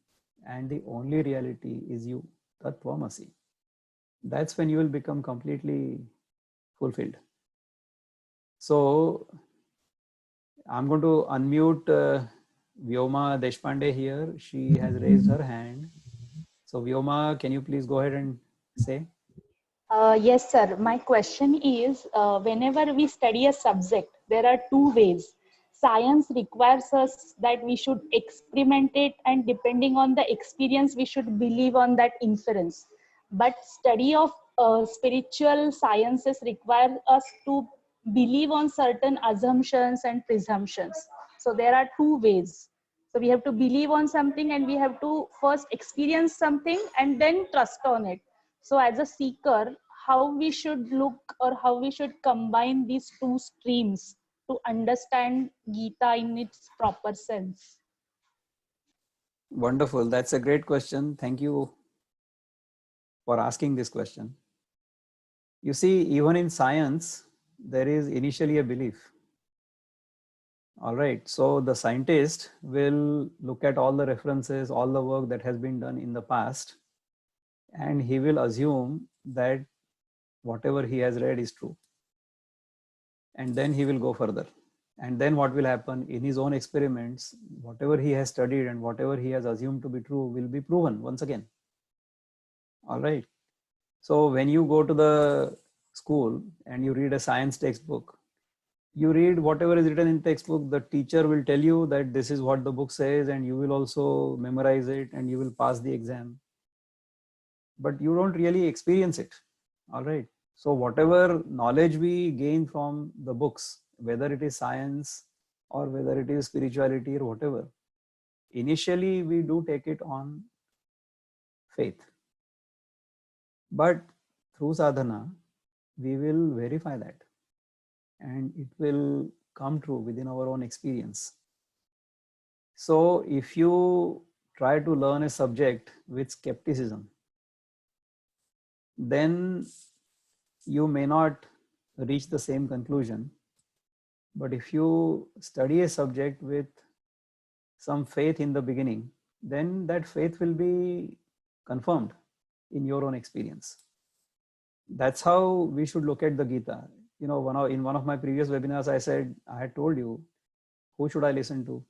and the only reality is you, Tattvamasi, that's when you will become completely fulfilled. So I'm going to unmute Vyoma Deshpande here. She has raised her hand. So Vyoma, can you please go ahead and say? Yes, sir. My question is, whenever we study a subject, there are 2 ways. science requires us that we should experiment it, and depending on the experience, we should believe on that inference. But study of spiritual sciences require us to believe on certain assumptions and presumptions. So there are two ways. So we have to believe on something, and we have to first experience something and then trust on it. So as a seeker, how we should look, or how we should combine these two streams to understand Gita in its proper sense? Wonderful. That's a great question. Thank you for asking this question. You see, even in science, there is initially a belief. All right. So the scientist will look at all the references, all the work that has been done in the past, and he will assume that whatever he has read is true. And then he will go further. And then what will happen in his own experiments, whatever he has studied and whatever he has assumed to be true will be proven once again. All right. So when you go to the school and you read a science textbook, you read whatever is written in textbook, the teacher will tell you that this is what the book says, and you will also memorize it and you will pass the exam. But you don't really experience it. All right. So whatever knowledge we gain from the books, whether it is science or whether it is spirituality or whatever, initially we do take it on faith. But through sadhana, we will verify that, and it will come true within our own experience. So if you try to learn a subject with skepticism, then you may not reach the same conclusion. But if you study a subject with some faith in the beginning, then that faith will be confirmed in your own experience. That's how we should look at the Gita. You know, in one of my previous webinars, I had told you, who should I listen to?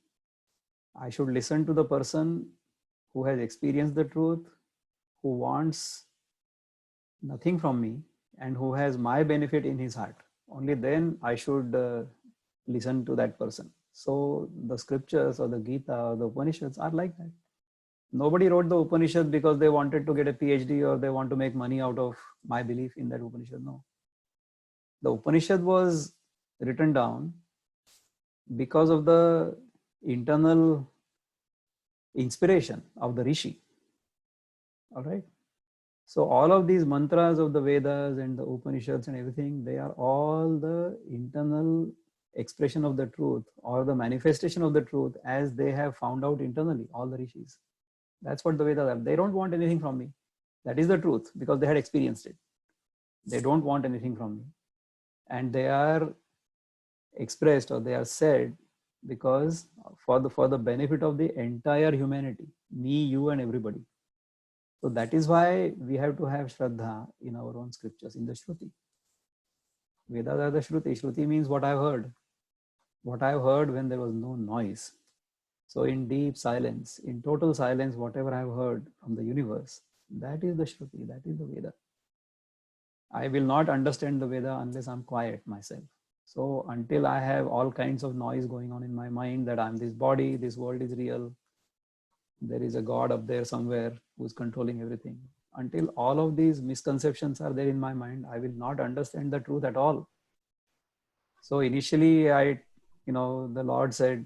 I should listen to the person who has experienced the truth, who wants nothing from me, and who has my benefit in his heart. Only then I should listen to that person. So the scriptures or the Gita or the Upanishads are like that. Nobody wrote the Upanishad because they wanted to get a PhD or they want to make money out of my belief in that Upanishad. No. The Upanishad was written down because of the internal inspiration of the Rishi. All right. So all of these mantras of the Vedas and the Upanishads and everything, they are all the internal expression of the truth or the manifestation of the truth as they have found out internally, all the Rishis. That's what the Vedas are. They don't want anything from me. That is the truth because they had experienced it. They don't want anything from me. And they are expressed or they are said because for the benefit of the entire humanity, me, you, and everybody. So that is why we have to have Shraddha in our own scriptures, in the Shruti. Vedas are the Shruti. Shruti means what I've heard. What I've heard when there was no noise. So in deep silence, in total silence, whatever I've heard from the universe, that is the Shruti, that is the Veda. I will not understand the Veda unless I'm quiet myself. So until I have all kinds of noise going on in my mind that I'm this body, this world is real, there is a God up there somewhere who's controlling everything. Until all of these misconceptions are there in my mind, I will not understand the truth at all. So initially, the Lord said,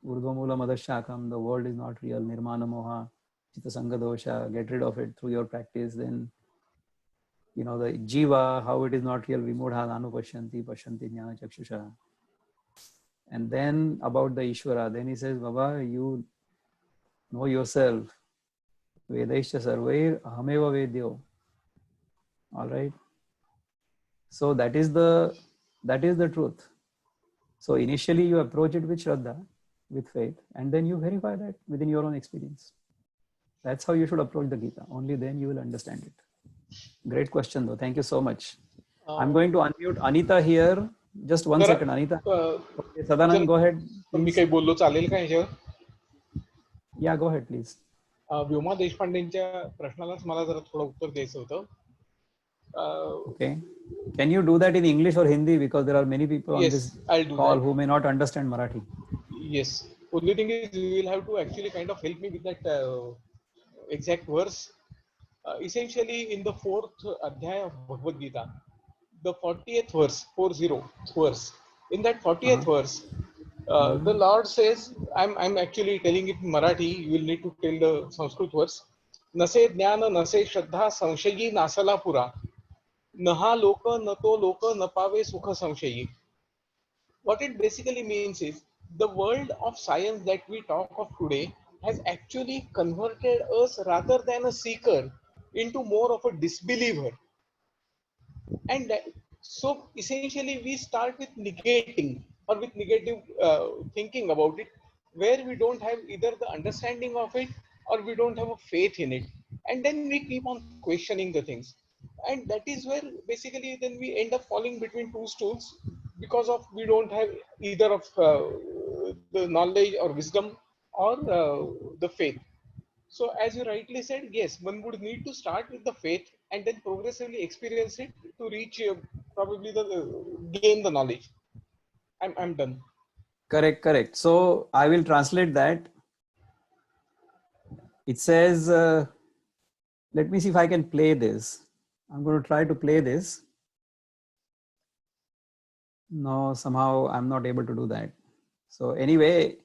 Urdhvamula Madashakam, the world is not real, Nirmana Moha, Chitta Sangha Dosha, get rid of it through your practice. Then, the Jiva, how it is not real, Vimudha Anupashyanti, Pashyanti Jnana Chakshusha. And then about the Ishvara, then he says, Baba, you know yourself. Vedaischa Sarvair Ahameva Vedyo. All right. So that is the truth. So initially you approach it with Shraddha, with faith, and then you verify that within your own experience. That's how you should approach the Gita. Only then you will understand it. Great question though. Thank you so much. I'm going to unmute Anita here. Just one second, Anita. Okay, Sadanand, go ahead. मी काही बोललो चालेल का याच्यावर? Yeah, go ahead, please. Vyoma देशपांडेंच्या प्रश्नालाच मला जरा थोडं उत्तर द्यायचं होतं. Okay. Can you do that in English or Hindi? Because there are many people on Yes, this I'll do call that. who may not understand Marathi. Yes. Only thing is, you will have to actually kind of help me with that exact verse. Essentially, in the 4th adhyaya of Bhagavad Gita, the 40th verse, 40th verse. In that 40th verse, the Lord says, I'm actually telling it in Marathi. You will need to tell the Sanskrit verse. Nase jnana, nase shraddha, samshayi nasala pura. Naha loka, nato loka, napave sukha samshayi. What it basically means is the world of science that we talk of today has actually converted us rather than a seeker into more of a disbeliever. And so essentially we start with negating or with negative thinking about it, where we don't have either the understanding of it or we don't have a faith in it, and then we keep on questioning the things, and that is where basically then we end up falling between two stools, because of we don't have either of the knowledge or wisdom or the faith. So, as you rightly said, yes, one would need to start with the faith and then progressively experience it to reach probably the gain the knowledge. I'm done. Correct, correct. So I will translate that. It says, let me see if I can play this. I'm going to try to play this. No, somehow I'm not able to do that. So anyway,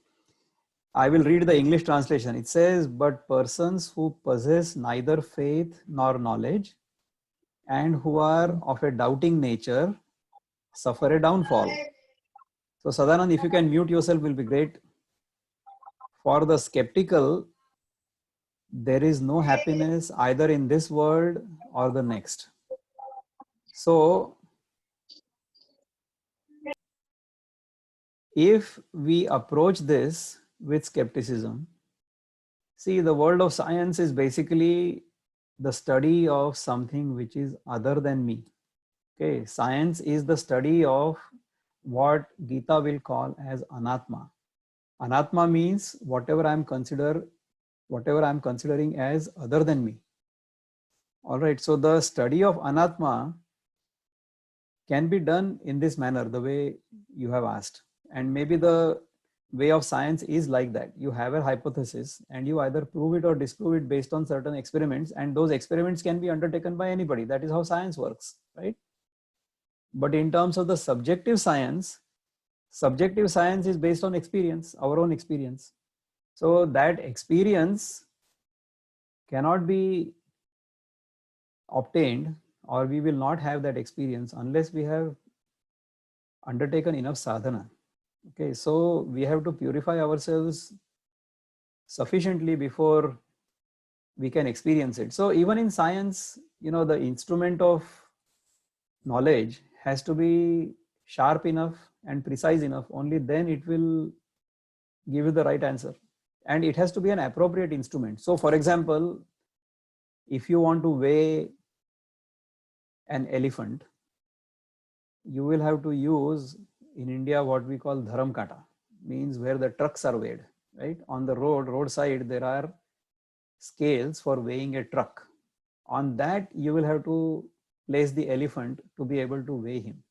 I will read the English translation. It says, but persons who possess neither faith nor knowledge and who are of a doubting nature suffer a downfall. So Sadanand, if you can mute yourself, will be great. For the skeptical, there is no happiness either in this world or the next. So if we approach this with skepticism, see, the world of science is basically the study of something which is other than me. Okay, science is the study of what Gita will call as anatma. Anatma means whatever I'm considering as other than me. All right, so the study of anatma can be done in this manner, the way you have asked. And maybe the way of science is like that. You have a hypothesis and you either prove it or disprove it based on certain experiments, and those experiments can be undertaken by anybody. That is how science works, right? But in terms of the subjective science is based on experience, our own experience. So that experience cannot be obtained, or we will not have that experience unless we have undertaken enough sadhana. Okay, so we have to purify ourselves sufficiently before we can experience it. So even in science, the instrument of knowledge has to be sharp enough and precise enough. Only then it will give you the right answer. And it has to be an appropriate instrument. So for example, if you want to weigh an elephant, you will have to use in India what we call dharam kata, means where the trucks are weighed, right? On the roadside, there are scales for weighing a truck. On that, you will have to place the elephant to be able to weigh him.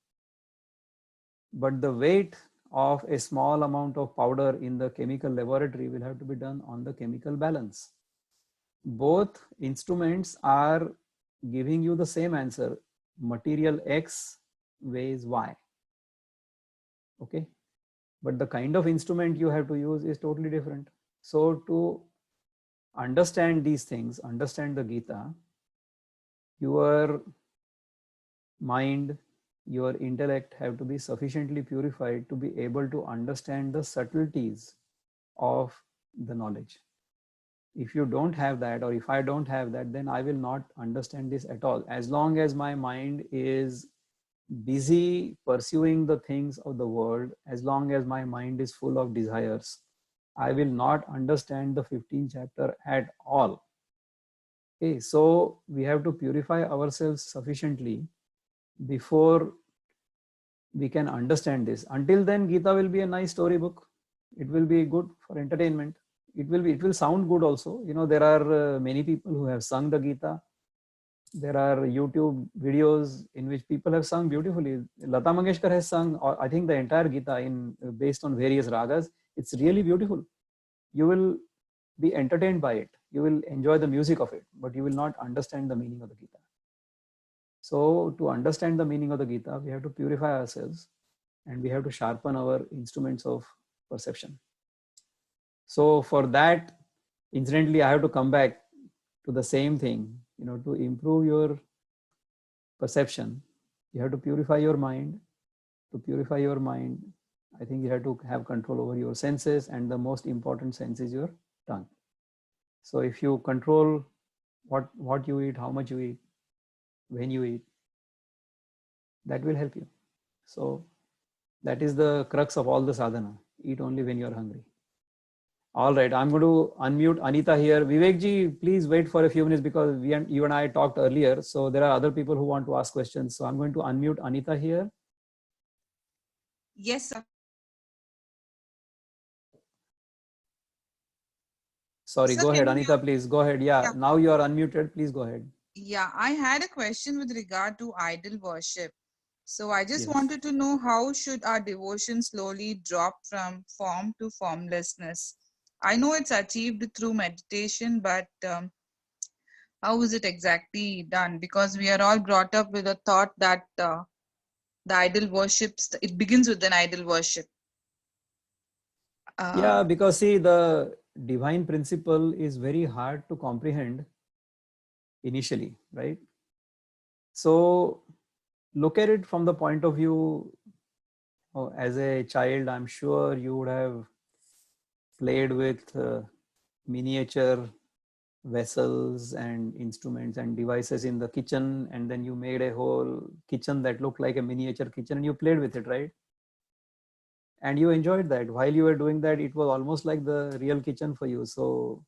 But the weight of a small amount of powder in the chemical laboratory will have to be done on the chemical balance. Both instruments are giving you the same answer. Material X weighs Y. Okay, but the kind of instrument you have to use is totally different. So to understand these things, understand the Gita, your mind, your intellect have to be sufficiently purified to be able to understand the subtleties of the knowledge. If you don't have that, or if I don't have that, then I will not understand this at all. As long as my mind is busy pursuing the things of the world, as long as my mind is full of desires, I will not understand the 15th chapter at all. Okay, so we have to purify ourselves sufficiently before we can understand this. Until then, Gita will be a nice storybook. It will be good for entertainment. It will sound good also. There are many people who have sung the Gita. There are YouTube videos in which people have sung beautifully. Lata Mangeshkar has sung, I think, the entire Gita based on various ragas. It's really beautiful. You will be entertained by it. You will enjoy the music of it, but you will not understand the meaning of the Gita. So to understand the meaning of the Gita, we have to purify ourselves and we have to sharpen our instruments of perception. So for that, incidentally, I have to come back to the same thing. To improve your perception, you have to purify your mind. To purify your mind, I think you have to have control over your senses, and the most important sense is your tongue. So if you control what you eat, how much you eat, when you eat, that will help you. So that is the crux of all the sadhana. Eat only when you are hungry. All right, I'm going to unmute Anita here. Vivekji, please wait for a few minutes because you and I talked earlier. So there are other people who want to ask questions. So I'm going to unmute Anita here. Yes, sir. Sorry, Sir, go ahead, can Anita, please go ahead. Yeah, now you are unmuted. Please go ahead. Yeah, I had a question with regard to idol worship. So I just Yes. wanted to know, how should our devotion slowly drop from form to formlessness? I know it's achieved through meditation, but how is it exactly done? Because we are all brought up with a thought that the idol worships, it begins with an idol worship. Yeah, because see, the divine principle is very hard to comprehend initially, right? So look at it from the point of view, as a child, I'm sure you would have played with miniature vessels and instruments and devices in the kitchen, and then you made a whole kitchen that looked like a miniature kitchen and you played with it, right? And you enjoyed that. While you were doing that, it was almost like the real kitchen for you. So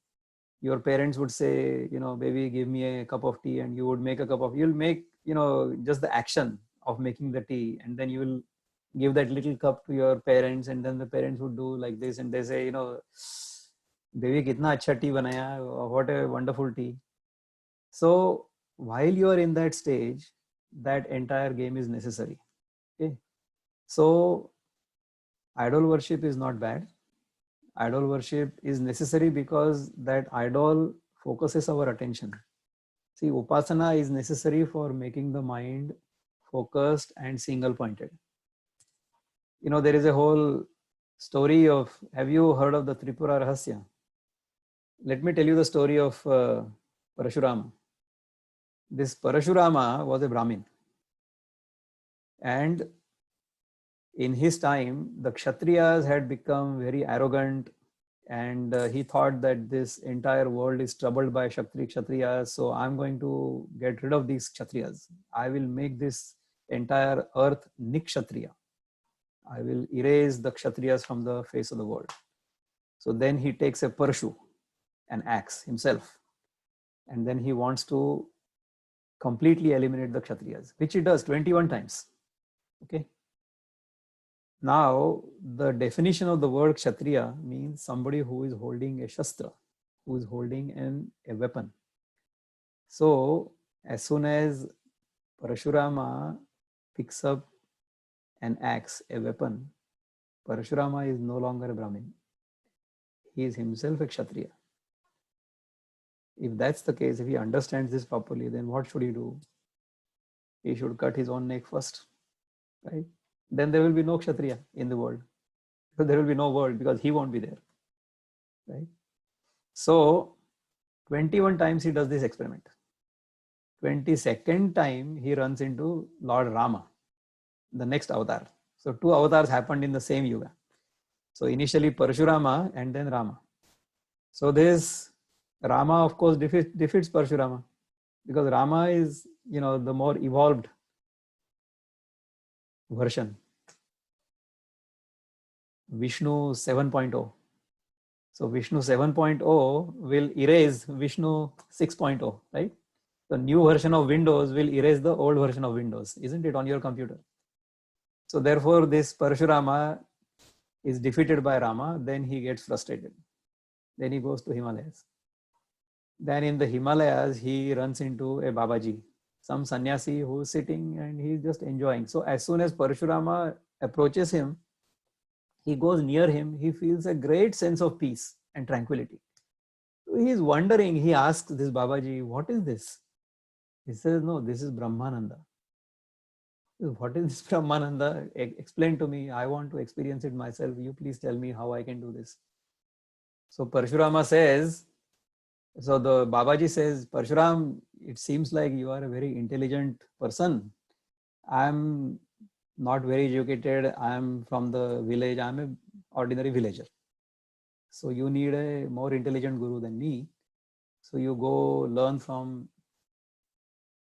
your parents would say, baby, give me a cup of tea, and you would make a cup of, you'll make, just the action of making the tea, and then you will give that little cup to your parents, and then the parents would do like this, and they say, baby, kitna acha tea banaya, what a wonderful tea. So while you are in that stage, that entire game is necessary. Okay. So idol worship is not bad. Idol worship is necessary because that idol focuses our attention. See, upasana is necessary for making the mind focused and single pointed. There is a whole story of, have you heard of the Tripura Rahasya? Let me tell you the story of Parashurama. This Parashurama was a Brahmin, and in his time, the Kshatriyas had become very arrogant, and he thought that this entire world is troubled by Kshatriyas, so I'm going to get rid of these Kshatriyas. I will make this entire earth Nikshatriya. I will erase the Kshatriyas from the face of the world. So then he takes a Parashu, an axe himself, and then he wants to completely eliminate the Kshatriyas, which he does 21 times. Okay. Now, the definition of the word Kshatriya means somebody who is holding a Shastra, who is holding a weapon. So, as soon as Parashurama picks up an axe, a weapon, Parashurama is no longer a Brahmin. He is himself a Kshatriya. If that's the case, if he understands this properly, then what should he do? He should cut his own neck first, right? Then there will be no Kshatriya in the world. So there will be no world because he won't be there, right? So 21 times he does this experiment. 22nd time he runs into Lord Rama, the next avatar. So 2 avatars happened in the same yuga. So initially Parashurama and then Rama. So this Rama, of course, defeats Parashurama because Rama is, the more evolved version. Vishnu 7.0. So Vishnu 7.0 will erase Vishnu 6.0, right? The new version of Windows will erase the old version of Windows, isn't it, on your computer? So therefore, this Parashurama is defeated by Rama, then he gets frustrated. Then he goes to Himalayas. Then in the Himalayas, he runs into a Babaji, some sannyasi who is sitting and he's just enjoying. So as soon as Parashurama approaches him, he goes near him, he feels a great sense of peace and tranquility. So he's wondering, he asks this Babaji, what is this? He says, no, this is Brahmananda. What is this Brahmananda? Explain to me. I want to experience it myself. You please tell me how I can do this. So Parashurama says, so the Babaji says, Parshuram, it seems like you are a very intelligent person. I'm not very educated. I'm from the village. I'm an ordinary villager. So you need a more intelligent guru than me. So you go learn from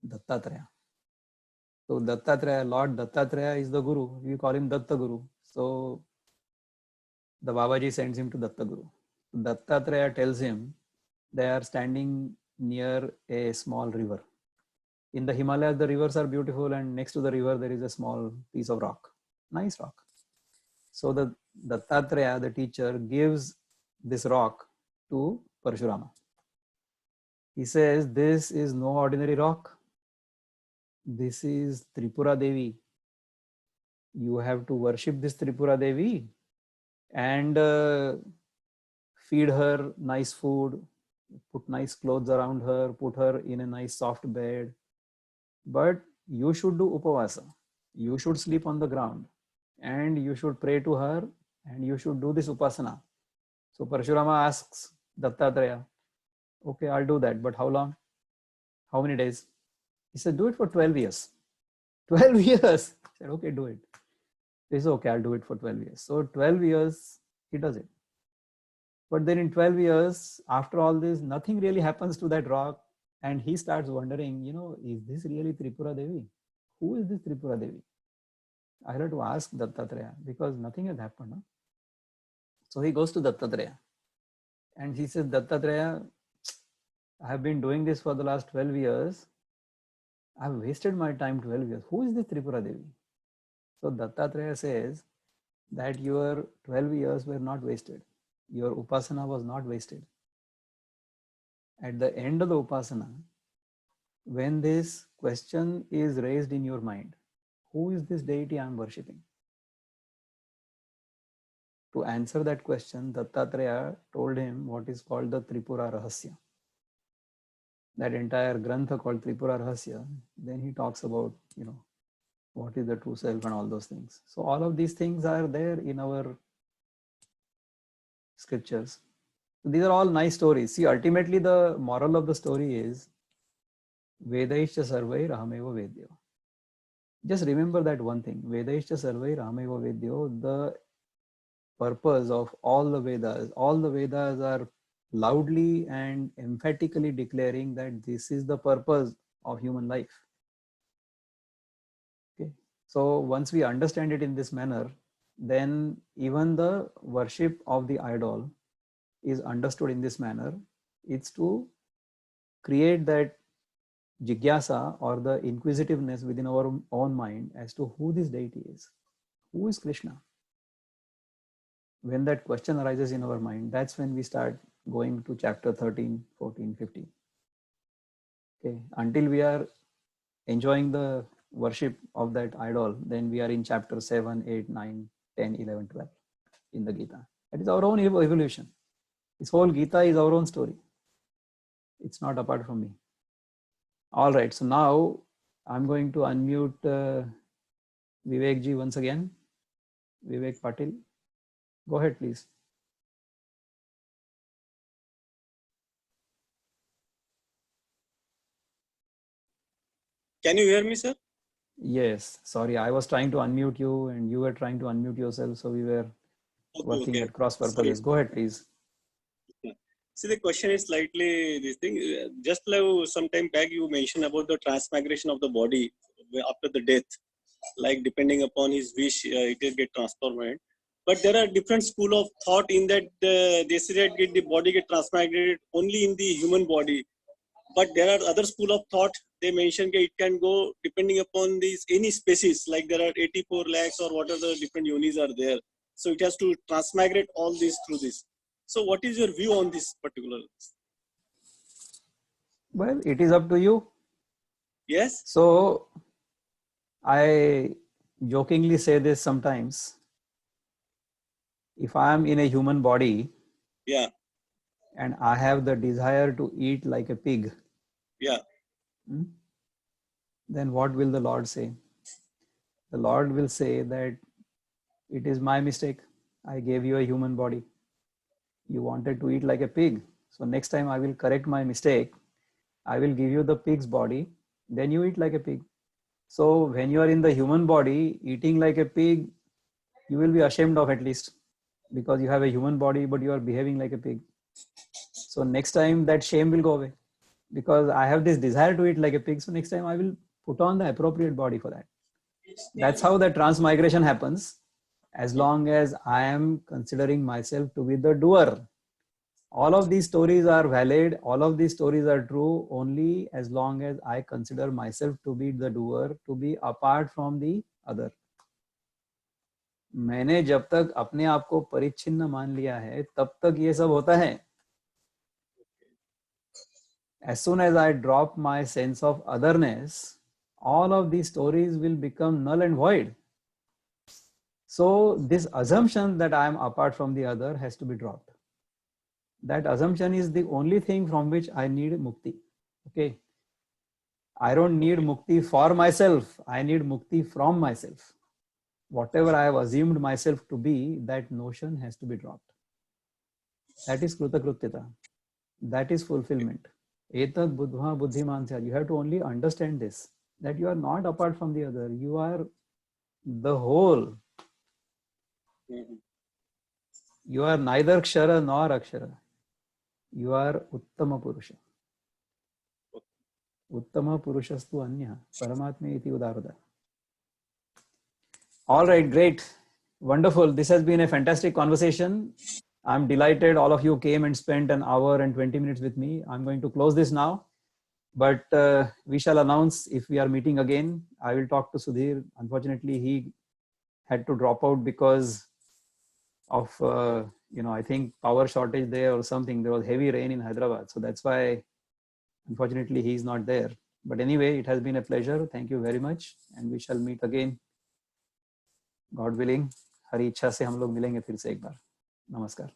Dattatreya. So Dattatreya, Lord Dattatreya is the guru. We call him Datta Guru. So the Babaji sends him to Datta Guru. Dattatreya tells him they are standing near a small river. In the Himalayas, the rivers are beautiful, and next to the river there is a small piece of rock, nice rock. So the Dattatreya, the teacher, gives this rock to Parashurama. He says, this is no ordinary rock. This is Tripura Devi. You have to worship this Tripura Devi and feed her nice food, put nice clothes around her, put her in a nice soft bed. But you should do upavasa. You should sleep on the ground and you should pray to her and you should do this upasana. So Parashurama asks Dattatreya, okay, I'll do that, but how long? How many days? He said, do it for 12 years. 12 years. He said, okay, do it. He said, okay, I'll do it for 12 years. So 12 years, he does it. But then in 12 years, after all this, nothing really happens to that rock. And he starts wondering, is this really Tripura Devi? Who is this Tripura Devi? I had to ask Dattatreya because nothing has happened. Huh? So he goes to Dattatreya and he says, Dattatreya, I have been doing this for the last 12 years. I've wasted my time 12 years. Who is this Tripura Devi? So Dattatreya says that your 12 years were not wasted. Your upasana was not wasted. At the end of the upasana, when this question is raised in your mind, who is this deity I am worshipping? To answer that question, Dattatreya told him what is called the Tripura Rahasya. That entire grantha called Tripura Rahasya, then he talks about, what is the true self and all those things. So all of these things are there in our scriptures. So these are all nice stories. See, ultimately the moral of the story is Vedaischa sarvair ahameva vedyo. Just remember that one thing. Vedaischa sarvair ahameva vedyo. The purpose of all the Vedas are loudly and emphatically declaring that this is the purpose of human life. Okay. So once we understand it in this manner, then even the worship of the idol is understood in this manner. It's to create that jigyasa or the inquisitiveness within our own mind as to who this deity is. Who is Krishna? When that question arises in our mind, that's when we start going to chapter 13, 14, 15. Okay, until we are enjoying the worship of that idol, then we are in chapter 7, 8, 9, 10, 11, 12 in the Gita. That is our own evolution. This whole Gita is our own story. It's not apart from me. All right, so now I'm going to unmute Vivek ji once again. Vivek Patil. Go ahead, please. Can you hear me, sir? Yes, sorry, I was trying to unmute you and you were trying to unmute yourself. So we were working at cross purposes. Go ahead, please. See, the question is slightly this thing. Just like some time back, you mentioned about the transmigration of the body after the death. Like depending upon his wish, it will get transformed. But there are different school of thought in that they say that the body get transmigrated only in the human body. But there are other school of thought. They mention that it can go depending upon these any species. Like there are 84 lakhs or what are the different yonis are there. So it has to transmigrate all this through this. So what is your view on this particular? Well, it is up to you. Yes. So I jokingly say this sometimes. If I am in a human body Yeah. and I have the desire to eat like a pig, Yeah. then what will the Lord say? The Lord will say that it is my mistake. I gave you a human body. You wanted to eat like a pig. So next time I will correct my mistake. I will give you the pig's body. Then you eat like a pig. So when you are in the human body eating like a pig, you will be ashamed of at least, because you have a human body but you are behaving like a pig. So next time that shame will go away, because I have this desire to eat like a pig. So next time I will put on the appropriate body for that. That's how the transmigration happens. As long as I am considering myself to be the doer. All of these stories are valid. All of these stories are true only as long as I consider myself to be the doer, to be apart from the other. मैंने जब तक अपने आप को परिच्छिन्न मान लिया है तब तक ये सब होता है. As soon as I drop my sense of otherness, all of these stories will become null and void. So this assumption that I am apart from the other has to be dropped. That assumption is the only thing from which I need mukti. Okay. I don't need mukti for myself. I need mukti from myself. Whatever I have assumed myself to be, that notion has to be dropped. That is krutakrutyata. That is fulfillment. Etad buddha buddhimansya. You have to only understand this, that you are not apart from the other. You are the whole. You are neither kshara nor akshara. You are uttama purusha. Uttama purushastu anya. Paramatme iti udarada. All right, great. Wonderful. This has been a fantastic conversation. I'm delighted all of you came and spent an hour and 20 minutes with me. I'm going to close this now, but we shall announce if we are meeting again. I will talk to Sudhir. Unfortunately, he had to drop out because of, I think power shortage there or something. There was heavy rain in Hyderabad. So that's why, unfortunately, he is not there. But anyway, it has been a pleasure. Thank you very much. And we shall meet again. God willing, हरी इच्छा से हम लोग मिलेंगे फिर से एक बार. नमस्कार.